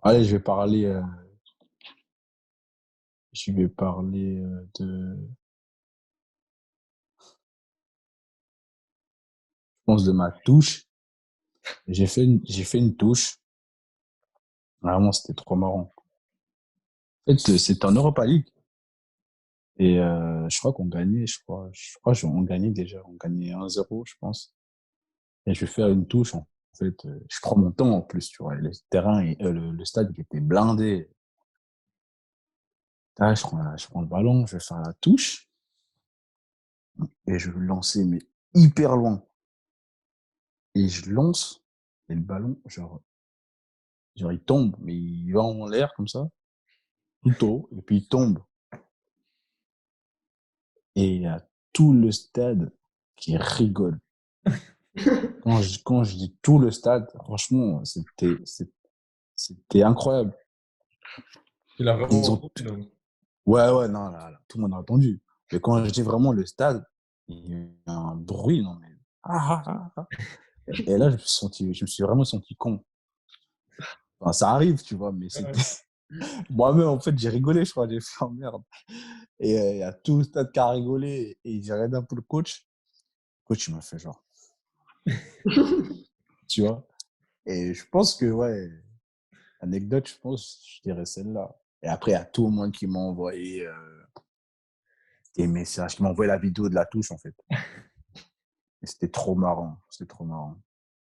Allez, je vais parler je pense de ma touche. J'ai fait une touche. Vraiment, c'était trop marrant. En fait, c'était en Europa League. Et je crois qu'on gagnait, on gagnait déjà. On gagnait 1-0, je pense. Et je vais faire une touche. En fait, je prends mon temps en plus, tu vois. Et le terrain, le stade, il était blindé. Ah, je prends le ballon, je vais faire la touche. Et je vais le lancer, mais hyper loin. Et je lance. Et le ballon, genre, il tombe, mais il va en l'air comme ça, tout haut. Et puis il tombe. Et il y a tout le stade qui rigole. Quand je dis tout le stade, franchement, c'était incroyable. Tu l'as vraiment Ils ont, entendu donc? ouais, ouais, non, là, tout le monde a entendu. Mais quand je dis vraiment le stade, il y a eu un bruit, non, mais, ah, ah, ah, ah. Et là, je me suis vraiment senti con. Enfin, ça arrive, tu vois, mais c'était, Ouais. moi-même, en fait, j'ai rigolé, je crois, j'ai fait, oh, merde. Et il y a tout le stade qui a rigolé, et j'ai regardé un peu le coach. Le coach, il m'a fait genre, tu vois. Et je pense que, ouais, anecdote, je pense, je dirais celle-là. Et après, il y a tout le monde qui m'a envoyé des messages, qui m'envoyaient la vidéo de la touche, en fait. Et c'était trop marrant. C'était trop marrant.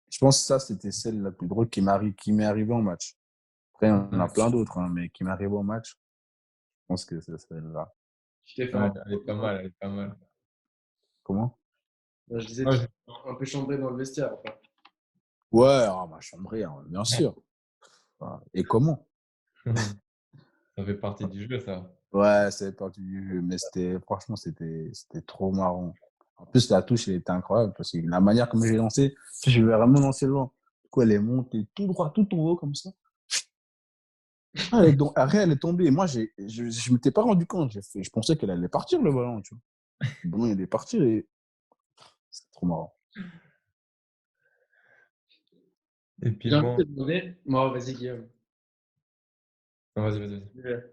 Je pense que ça, c'était celle la plus drôle qui m'est arrivée en match. Après, on a Ouais, plein d'autres, hein, mais qui m'est arrivée en match, je pense que c'est celle-là. Tu t'es fait ouais, un elle est pas mal, elle est pas mal. Comment? je disais, Ouais, tu t'es un peu chambré dans le vestiaire. Enfin. Ouais, ah, ma chambrée, hein, bien sûr. Ah, et comment? ça fait partie du jeu, ça. Ouais, c'est parti du jeu, mais franchement, c'était trop marrant. En plus, la touche, elle était incroyable parce que la manière comme j'ai lancé, je vais vraiment lancer loin. Du coup, elle est montée tout droit, tout en haut, comme ça. Ah, après, elle est tombée. Et moi, je m'étais pas rendu compte. Je pensais qu'elle allait partir, le ballon, tu vois. Le ballon, il est parti et c'était trop marrant. Et puis J'ai envie bon, de te demander, moi, vas-y, Guillaume. non, vas-y, vas-y.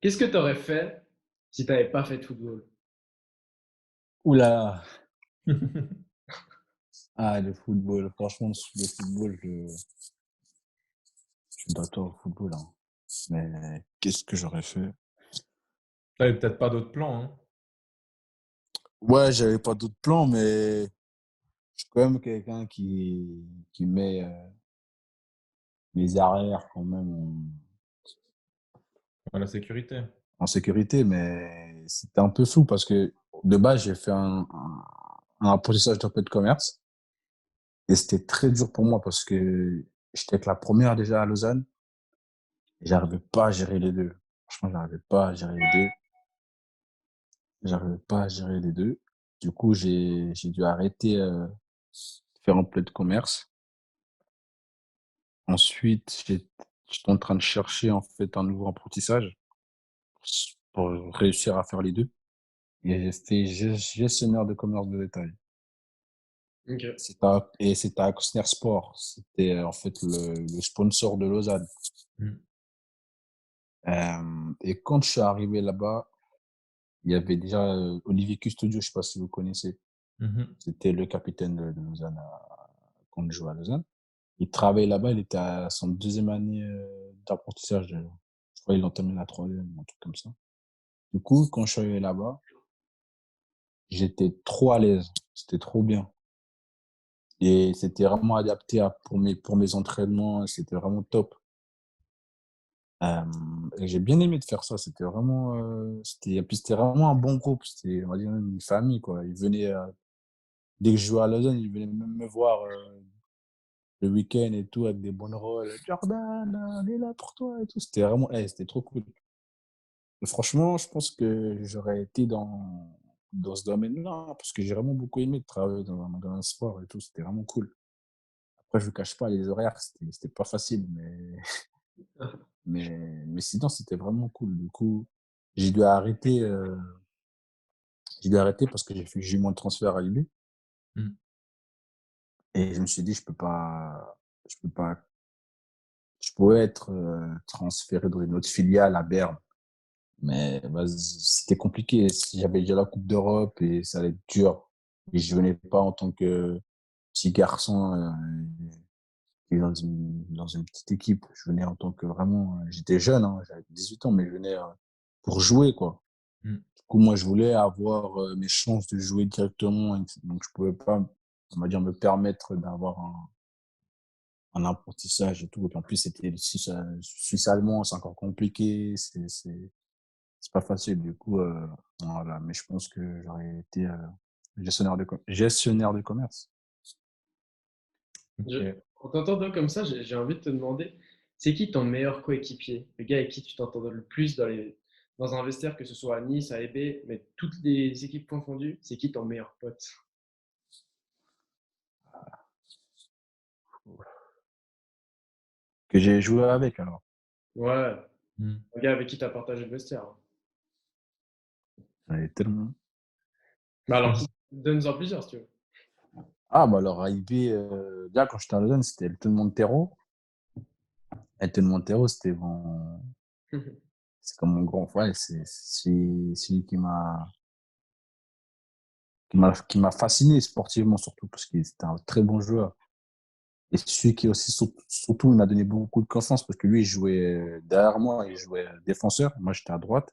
Qu'est-ce que tu aurais fait si tu n'avais pas fait de football? Oula! Ah, le football. Franchement, le football, je suis d'accord au football, hein. Mais qu'est-ce que j'aurais fait? T'avais peut-être pas d'autres plans, hein. Ouais, j'avais pas d'autres plans, mais je suis quand même quelqu'un qui met les arrières quand même Ouais, la sécurité. en sécurité, mais c'était un peu fou parce que de base, j'ai fait un apprentissage d'un peu de commerce et c'était très dur pour moi parce que j'étais avec la première déjà à Lausanne et j'arrivais pas à gérer les deux. Franchement, j'arrivais pas à gérer les deux. J'arrivais pas à gérer les deux. Du coup, j'ai dû arrêter de faire un peu de commerce. Ensuite, j'étais en train de chercher en fait un nouveau apprentissage pour réussir à faire les deux. Et j'ai fait gestionnaire de commerce de détail. Ok. Et c'était à Cosner Sport. C'était en fait le sponsor de Lausanne. Mm. Et quand je suis arrivé là-bas, il y avait déjà Olivier Custodio, je sais pas si vous connaissez. Mhm. C'était le capitaine de Lausanne quand je jouais à Lausanne. Il travaillait là-bas, il était à son deuxième année d'apprentissage. Je crois qu'il entamait la troisième, un truc comme ça. Du coup, quand je suis arrivé là-bas, j'étais trop à l'aise. C'était trop bien. Et c'était vraiment adapté pour mes entraînements. C'était vraiment top. Et j'ai bien aimé de faire ça. C'était vraiment, et puis c'était vraiment un bon groupe. C'était, on va dire, même une famille, quoi. Ils venaient, dès que je jouais à Lausanne, ils venaient même me voir, le week-end et tout, avec des bonnes rôles. Jordan, on est là pour toi et tout. C'était vraiment, c'était trop cool. Et franchement, je pense que j'aurais été dans ce domaine-là, hein, parce que j'ai vraiment beaucoup aimé de travailler dans un sport et tout. C'était vraiment cool. Après, je ne cache pas, les horaires, c'était pas facile, mais sinon, c'était vraiment cool. Du coup, j'ai dû arrêter, euh, j'ai dû arrêter parce que j'ai eu mon transfert à IB. Mm. Et je me suis dit, je peux pas, je pouvais être transféré dans une autre filiale à Berne. Mais bah, c'était compliqué. J'avais déjà la Coupe d'Europe et ça allait être dur. Et je venais pas en tant que petit garçon qui est dans une petite équipe. Je venais en tant que vraiment, j'étais jeune, hein, j'avais 18 ans, mais je venais pour jouer, quoi. Mm. Du coup, moi, je voulais avoir mes chances de jouer directement. Donc, je pouvais pas, on va dire, me permettre d'avoir un apprentissage et tout. Et puis, en plus, c'était le Suisse allemand, c'est encore compliqué. C'est pas facile. Du coup, voilà. Mais je pense que j'aurais été gestionnaire de commerce. Je- Ok. En t'entendant comme ça, j'ai envie de te demander, c'est qui ton meilleur coéquipier? Le gars avec qui tu t'entends le plus dans un vestiaire, que ce soit à Nice, à EB, mais toutes les équipes confondues, c'est qui ton meilleur pote? Que j'ai joué avec, alors. Ouais, Mm. un gars avec qui tu as partagé le vestiaire. J'en ai tellement. Bah alors, donne-en plusieurs si tu veux. Ah, bah alors, à IB, déjà, quand j'étais à Lausanne, c'était Elton Montero. Elton Montero, c'est comme mon grand frère. C'est lui qui m'a fasciné sportivement, surtout, parce qu'il était un très bon joueur. Et celui qui aussi, surtout, il m'a donné beaucoup de confiance parce que lui, il jouait derrière moi, il jouait défenseur. Moi, j'étais à droite.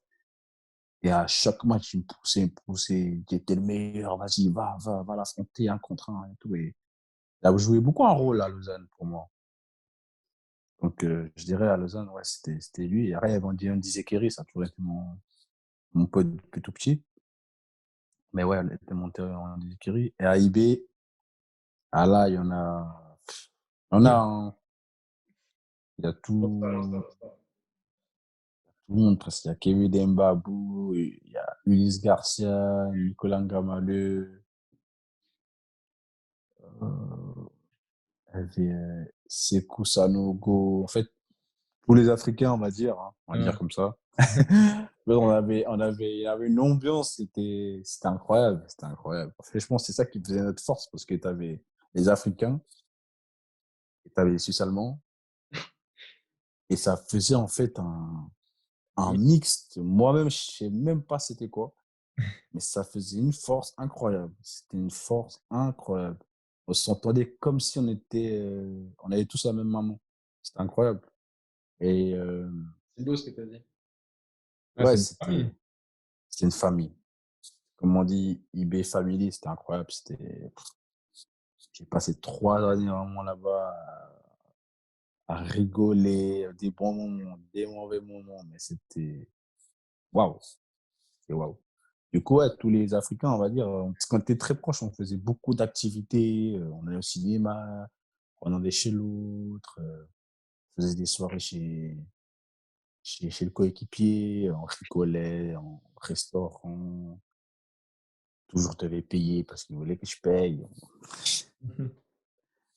Et à chaque match, il me poussait, tu étais le meilleur, vas-y, va l'affronter un contre un et tout. Et il a joué beaucoup un rôle à Lausanne pour moi. Donc, je dirais à Lausanne, ouais, c'était lui. Et après, on disait Kerry, ça a toujours été mon pote depuis tout petit. Mais ouais, elle était montée en disait Kerry. Et à IB, ah là, il y en a, hein. Il y a tout le monde presque. Il y a Kevin Dembabou, il y a Ulysse Garcia, Nicolas Ngamaleu, euh, il y avait Sekou Sanogo. En fait, tous les Africains, on va dire, hein, on va dire Ouais. comme ça. Mais il y avait une ambiance, c'était incroyable, c'était incroyable. En fait, je pense que c'est ça qui faisait notre force parce que tu avais les Africains et tu avais les Suisses allemands et ça faisait en fait un mixte. Moi-même, je sais même pas c'était quoi, mais ça faisait une force incroyable. C'était une force incroyable. On s'entendait comme si on avait tous la même maman. C'était incroyable. Et C'est beau ce que tu as dit. Ouais, ouais, c'est une c'était famille. c'était une famille. Comme on dit, IB Family, c'était incroyable. J'ai passé 3 années vraiment là-bas à rigoler, des bons moments, des mauvais moments, mais c'était waouh, c'était waouh. Du coup, ouais, tous les Africains, on va dire, parce qu'on était très proches, on faisait beaucoup d'activités, on allait au cinéma, on allait chez l'autre, on faisait des soirées chez le coéquipier, on rigolait, en restaurant, toujours devais payer parce qu'ils voulaient que je paye.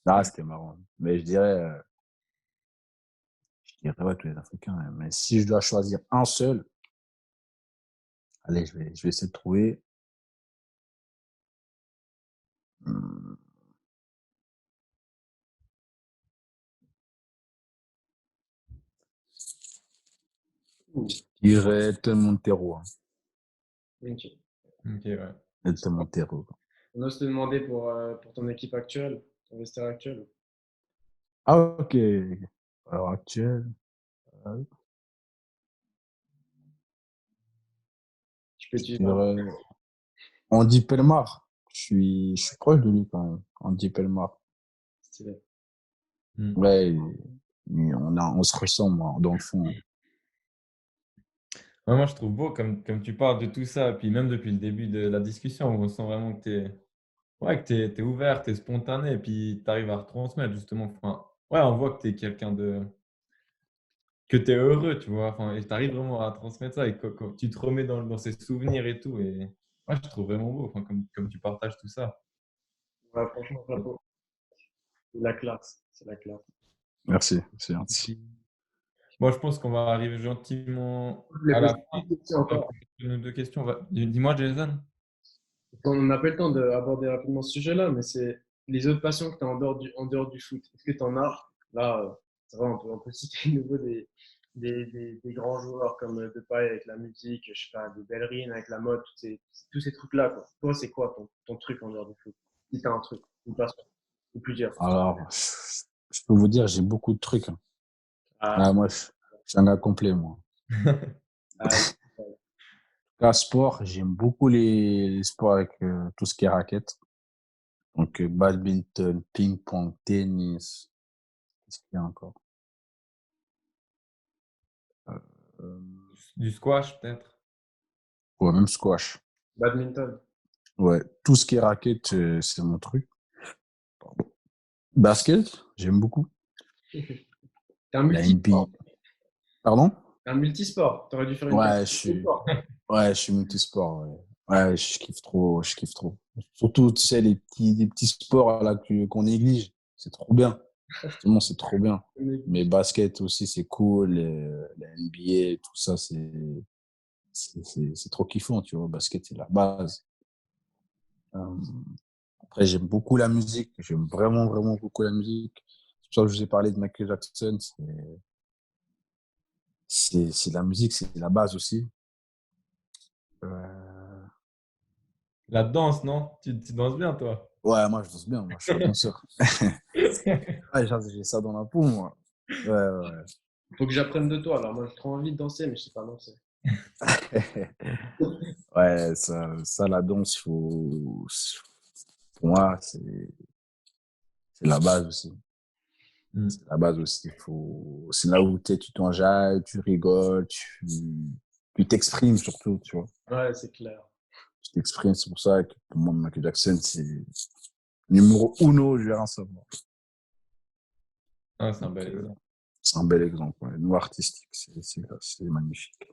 Ah, Ouais. c'était marrant. Mais je dirais ouais, tous les Africains, hein. Mais si je dois choisir un seul, allez, je vais essayer de trouver. Hmm, Ouh, je dirais Tel Montero, hein. ok. Ok, ouais. Tel Montero, quoi. On ose te demander pour ton équipe actuelle, ton vestiaire actuel. Ah, ok. Alors, actuel. euh, Tu peux Je utiliser un dirais Andy Pelmar. Je suis proche de lui quand même. Andy Pelmar. stylé. Mm. Ouais, on se ressemble hein, dans le fond. Ouais, moi, je trouve beau comme tu parles de tout ça, puis même depuis le début de la discussion, on sent vraiment que tu es, ouais, que t'es ouvert, tu es spontané, et puis tu arrives à retransmettre justement. Enfin, ouais, on voit que tu es quelqu'un que tu es heureux, tu vois. Enfin, et tu arrives vraiment à transmettre ça, et que tu te remets dans ces souvenirs et tout. Et ouais, je trouve vraiment beau, enfin, comme tu partages tout ça. Ouais, franchement, chapeau. C'est la classe. C'est la classe. Merci, c'est gentil. Bon, je pense qu'on va arriver gentiment Je voulais à la poser fin. une question On va encore. poser une ou deux questions. Dis-moi, Jason. On n'a pas eu le temps d'aborder rapidement ce sujet-là, mais c'est les autres passions que tu as en dehors du foot. Est-ce que tu en as? Là, ça va, on peut citer de nouveau des grands joueurs comme Depay avec la musique, je sais pas, des Bellerin avec la mode, tous ces trucs-là, quoi. Toi, c'est quoi ton truc en dehors du foot? Si tu as un truc, une passion, ou plusieurs. Alors, je peux vous dire, j'ai beaucoup de trucs, hein. Ah, Ah, moi, je suis un gars complet, moi. ah, Cas sport, j'aime beaucoup les sports avec tout ce qui est raquette. Donc, badminton, ping-pong, tennis. Qu'est-ce qu'il y a encore? Euh, euh, Du squash, peut-être? ouais, même squash. badminton. Ouais, tout ce qui est raquette, c'est mon truc. Basket, j'aime beaucoup. T'es un La NBA. multisport. Pardon? T'es un multisport. T'aurais dû faire une Ouais, carrière de sport. ouais, je suis multisport. Ouais, ouais, je kiffe trop, je kiffe trop. Surtout, tu sais, les petits sports là qu'on néglige, c'est trop bien. Justement, c'est trop bien. Mais basket aussi, c'est cool. La NBA, tout ça, c'est trop kiffant, tu vois. Basket, c'est la base. Euh, Après, j'aime beaucoup la musique. J'aime vraiment, vraiment beaucoup la musique. C'est pour ça que je vous ai parlé de Michael Jackson. C'est la musique, c'est la base aussi. Euh, La danse, non? Tu danses bien, toi? Ouais, moi, je danse bien. Moi, je suis un danseur. Ouais, j'ai ça dans la peau, moi. Ouais, ouais, ouais. Faut que j'apprenne de toi. Alors, moi, j'ai trop envie de danser, mais je sais pas danser. Ouais, ça, la danse, pour moi, c'est la base aussi. Mm. C'est la base aussi. C'est là où tu t'enjailles, tu rigoles, tu t'exprimes surtout, tu vois. Ouais, c'est clair. Tu t'exprimes, c'est pour ça que pour moi, Michael Jackson, c'est numéro uno, je vais rien savoir. Ah, c'est un Donc, bel exemple. c'est un bel exemple. Ouais. Nous, artistique, c'est magnifique.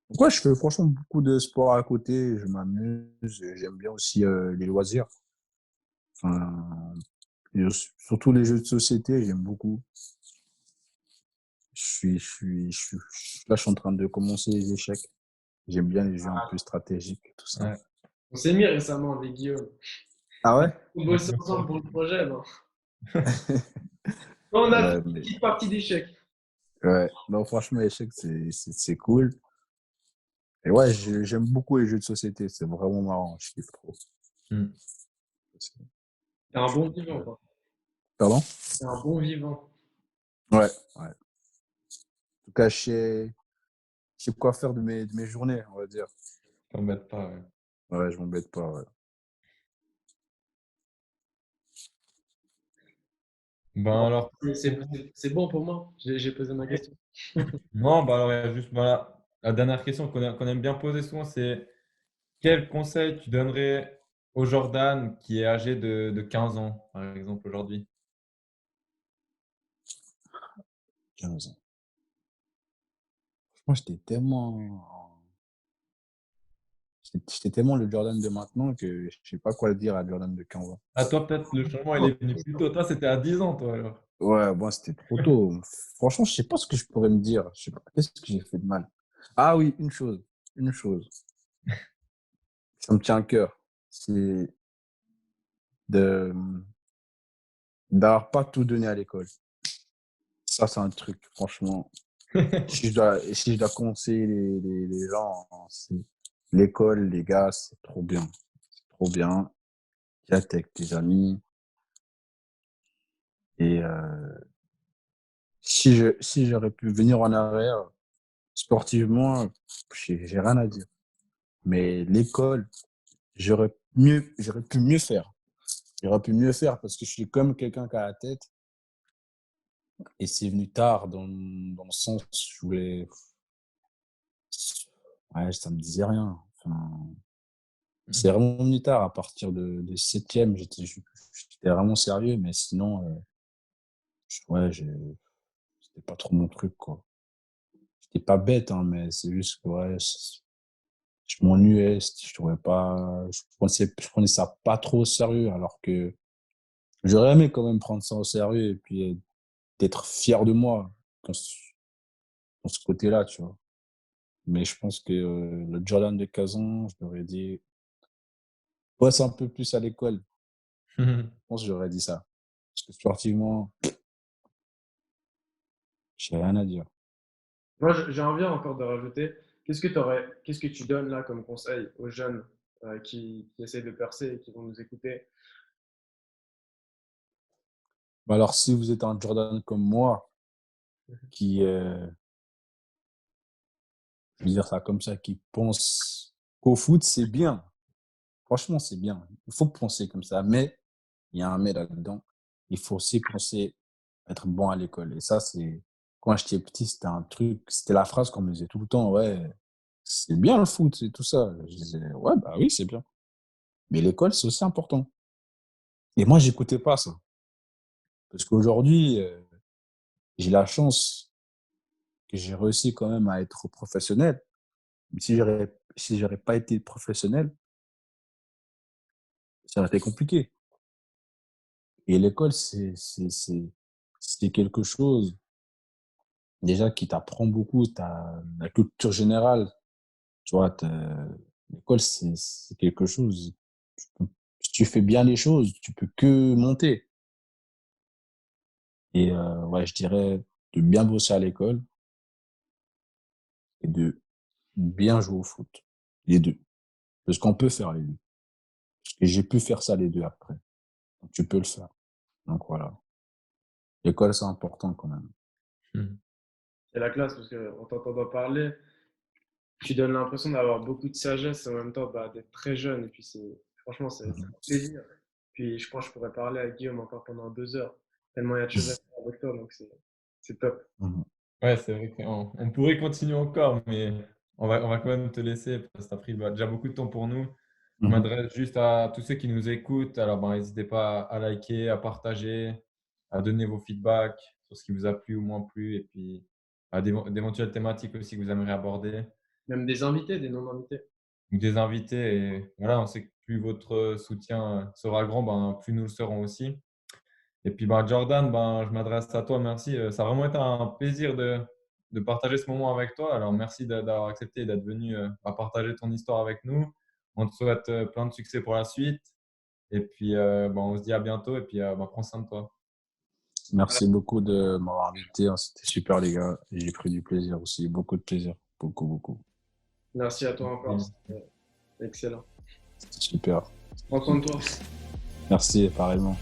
Donc, ouais, je fais franchement beaucoup de sport à côté, je m'amuse, j'aime bien aussi les loisirs. Enfin, surtout les jeux de société, j'aime beaucoup. Là, je suis en train de commencer les échecs. J'aime bien les jeux un peu stratégiques, tout ça. Ouais. On s'est mis récemment avec Guillaume. Ah ouais? On Ouais, bossait ensemble pour le projet, non? On a fait Ouais, une mais, petite partie d'échecs. ouais. Non, franchement, l'échec, c'est cool. Et ouais, j'aime beaucoup les jeux de société. C'est vraiment marrant. Je kiffe trop. Mm. T'es un bon vivant, quoi. Pardon? T'es un bon vivant. Ouais, ouais. En tout cas, je sais quoi faire de mes journées, on va dire. T'embête pas, ouais. Ouais, je m'embête pas, ouais. Ben Bon, alors, c'est bon pour moi. J'ai posé ma question. non, bah alors il y a juste voilà, la dernière question qu'on aime bien poser souvent, c'est quel conseil tu donnerais au Jordan qui est âgé de 15 ans, par exemple, aujourd'hui? 15 ans. Moi, j'étais tellement le Jordan de maintenant que je sais pas quoi dire à Jordan de 15 ans. Ah, toi, peut-être le changement, il est venu plus tôt. Toi, c'était à 10 ans, toi, alors? Ouais, bon, c'était trop tôt. Franchement, je sais pas ce que je pourrais me dire. Je sais pas, qu'est-ce que j'ai fait de mal? Ah oui, une chose, ça me tient à cœur, c'est de d'avoir pas tout donné à l'école. Ça, c'est un truc, franchement. Si je dois conseiller les gens, hein, c'est l'école, les gars, c'est trop bien. C'est trop bien. Tu es avec tes amis. Et si j'aurais pu venir en arrière, sportivement, j'ai rien à dire. Mais l'école, j'aurais pu mieux faire. J'aurais pu mieux faire parce que je suis comme quelqu'un qui a la tête et c'est venu tard dans le sens où je voulais, ouais, ça me disait rien. Enfin, c'est vraiment venu tard. À partir de septième, j'étais vraiment sérieux, mais sinon, ouais, c'était pas trop mon truc, quoi. C'était pas bête, hein, mais c'est juste que, ouais, je m'ennuyais, je trouvais pas, je prenais ça pas trop au sérieux, alors que j'aurais aimé quand même prendre ça au sérieux et puis d'être fier de moi dans ce côté-là, tu vois. Mais je pense que le Jordan de Kazan, je lui aurais dit, bosse un peu plus à l'école. Je pense que j'aurais dit ça. Parce que sportivement, j'ai rien à dire. Moi, j'ai envie encore de rajouter. Qu'est-ce que tu donnes là comme conseil aux jeunes qui essayent de percer et qui vont nous écouter? Mais alors, si vous êtes un Jordan comme moi, qui, je veux dire ça comme ça, qui pense qu'au foot, c'est bien. Franchement, c'est bien. Il faut penser comme ça. Mais, il y a un mais là-dedans. Il faut aussi penser être bon à l'école. Et ça, c'est, quand j'étais petit, c'était un truc, c'était la phrase qu'on me disait tout le temps. Ouais, c'est bien le foot, c'est tout ça. Je disais, ouais, bah oui, c'est bien. Mais l'école, c'est aussi important. Et moi, j'écoutais pas ça. Parce qu'aujourd'hui, j'ai la chance que j'ai réussi quand même à être professionnel. Mais si j'aurais pas été professionnel, ça aurait été compliqué. Et l'école, c'est quelque chose, déjà, qui t'apprend beaucoup, la culture générale. Tu vois, l'école, c'est quelque chose. Si tu fais bien les choses, tu peux que monter. Et ouais, je dirais de bien bosser à l'école et de bien jouer au foot. Les deux. Parce qu'on peut faire les deux. Parce que j'ai pu faire ça les deux après. Donc tu peux le faire. Donc voilà. L'école, c'est important quand même. C'est la classe parce qu'en t'entendant parler, tu donnes l'impression d'avoir beaucoup de sagesse et en même temps d'être très jeune. Et puis, franchement, c'est un plaisir. Puis, je pense que je pourrais parler à Guillaume encore pendant 2 heures, tellement il y a de choses à faire avec toi. Donc, c'est top. Mhm. Ouais, c'est vrai qu'on pourrait continuer encore, mais on va quand même te laisser parce que tu as pris déjà beaucoup de temps pour nous. Je Mhm. m'adresse juste à tous ceux qui nous écoutent. Alors, ben, n'hésitez pas à liker, à partager, à donner vos feedbacks sur ce qui vous a plu ou moins plu, et puis à d'éventuelles thématiques aussi que vous aimeriez aborder, Même des invités, des non-invités. ou des invités. Et voilà, on sait que plus votre soutien sera grand, ben, plus nous le serons aussi. Et puis, ben, Jordan, ben, je m'adresse à toi, merci. Ça a vraiment été un plaisir de partager ce moment avec toi. Alors, merci d'avoir accepté et d'être venu à partager ton histoire avec nous. On te souhaite plein de succès pour la suite. Et puis, ben, on se dit à bientôt. Et puis, ben, prends soin de toi. Merci beaucoup de m'avoir invité, hein. C'était super, les gars. Et j'ai pris du plaisir aussi, beaucoup de plaisir. Beaucoup, beaucoup. Merci à toi encore. Merci. C'était excellent. C'était super. Prends soin de toi. Merci, pareillement.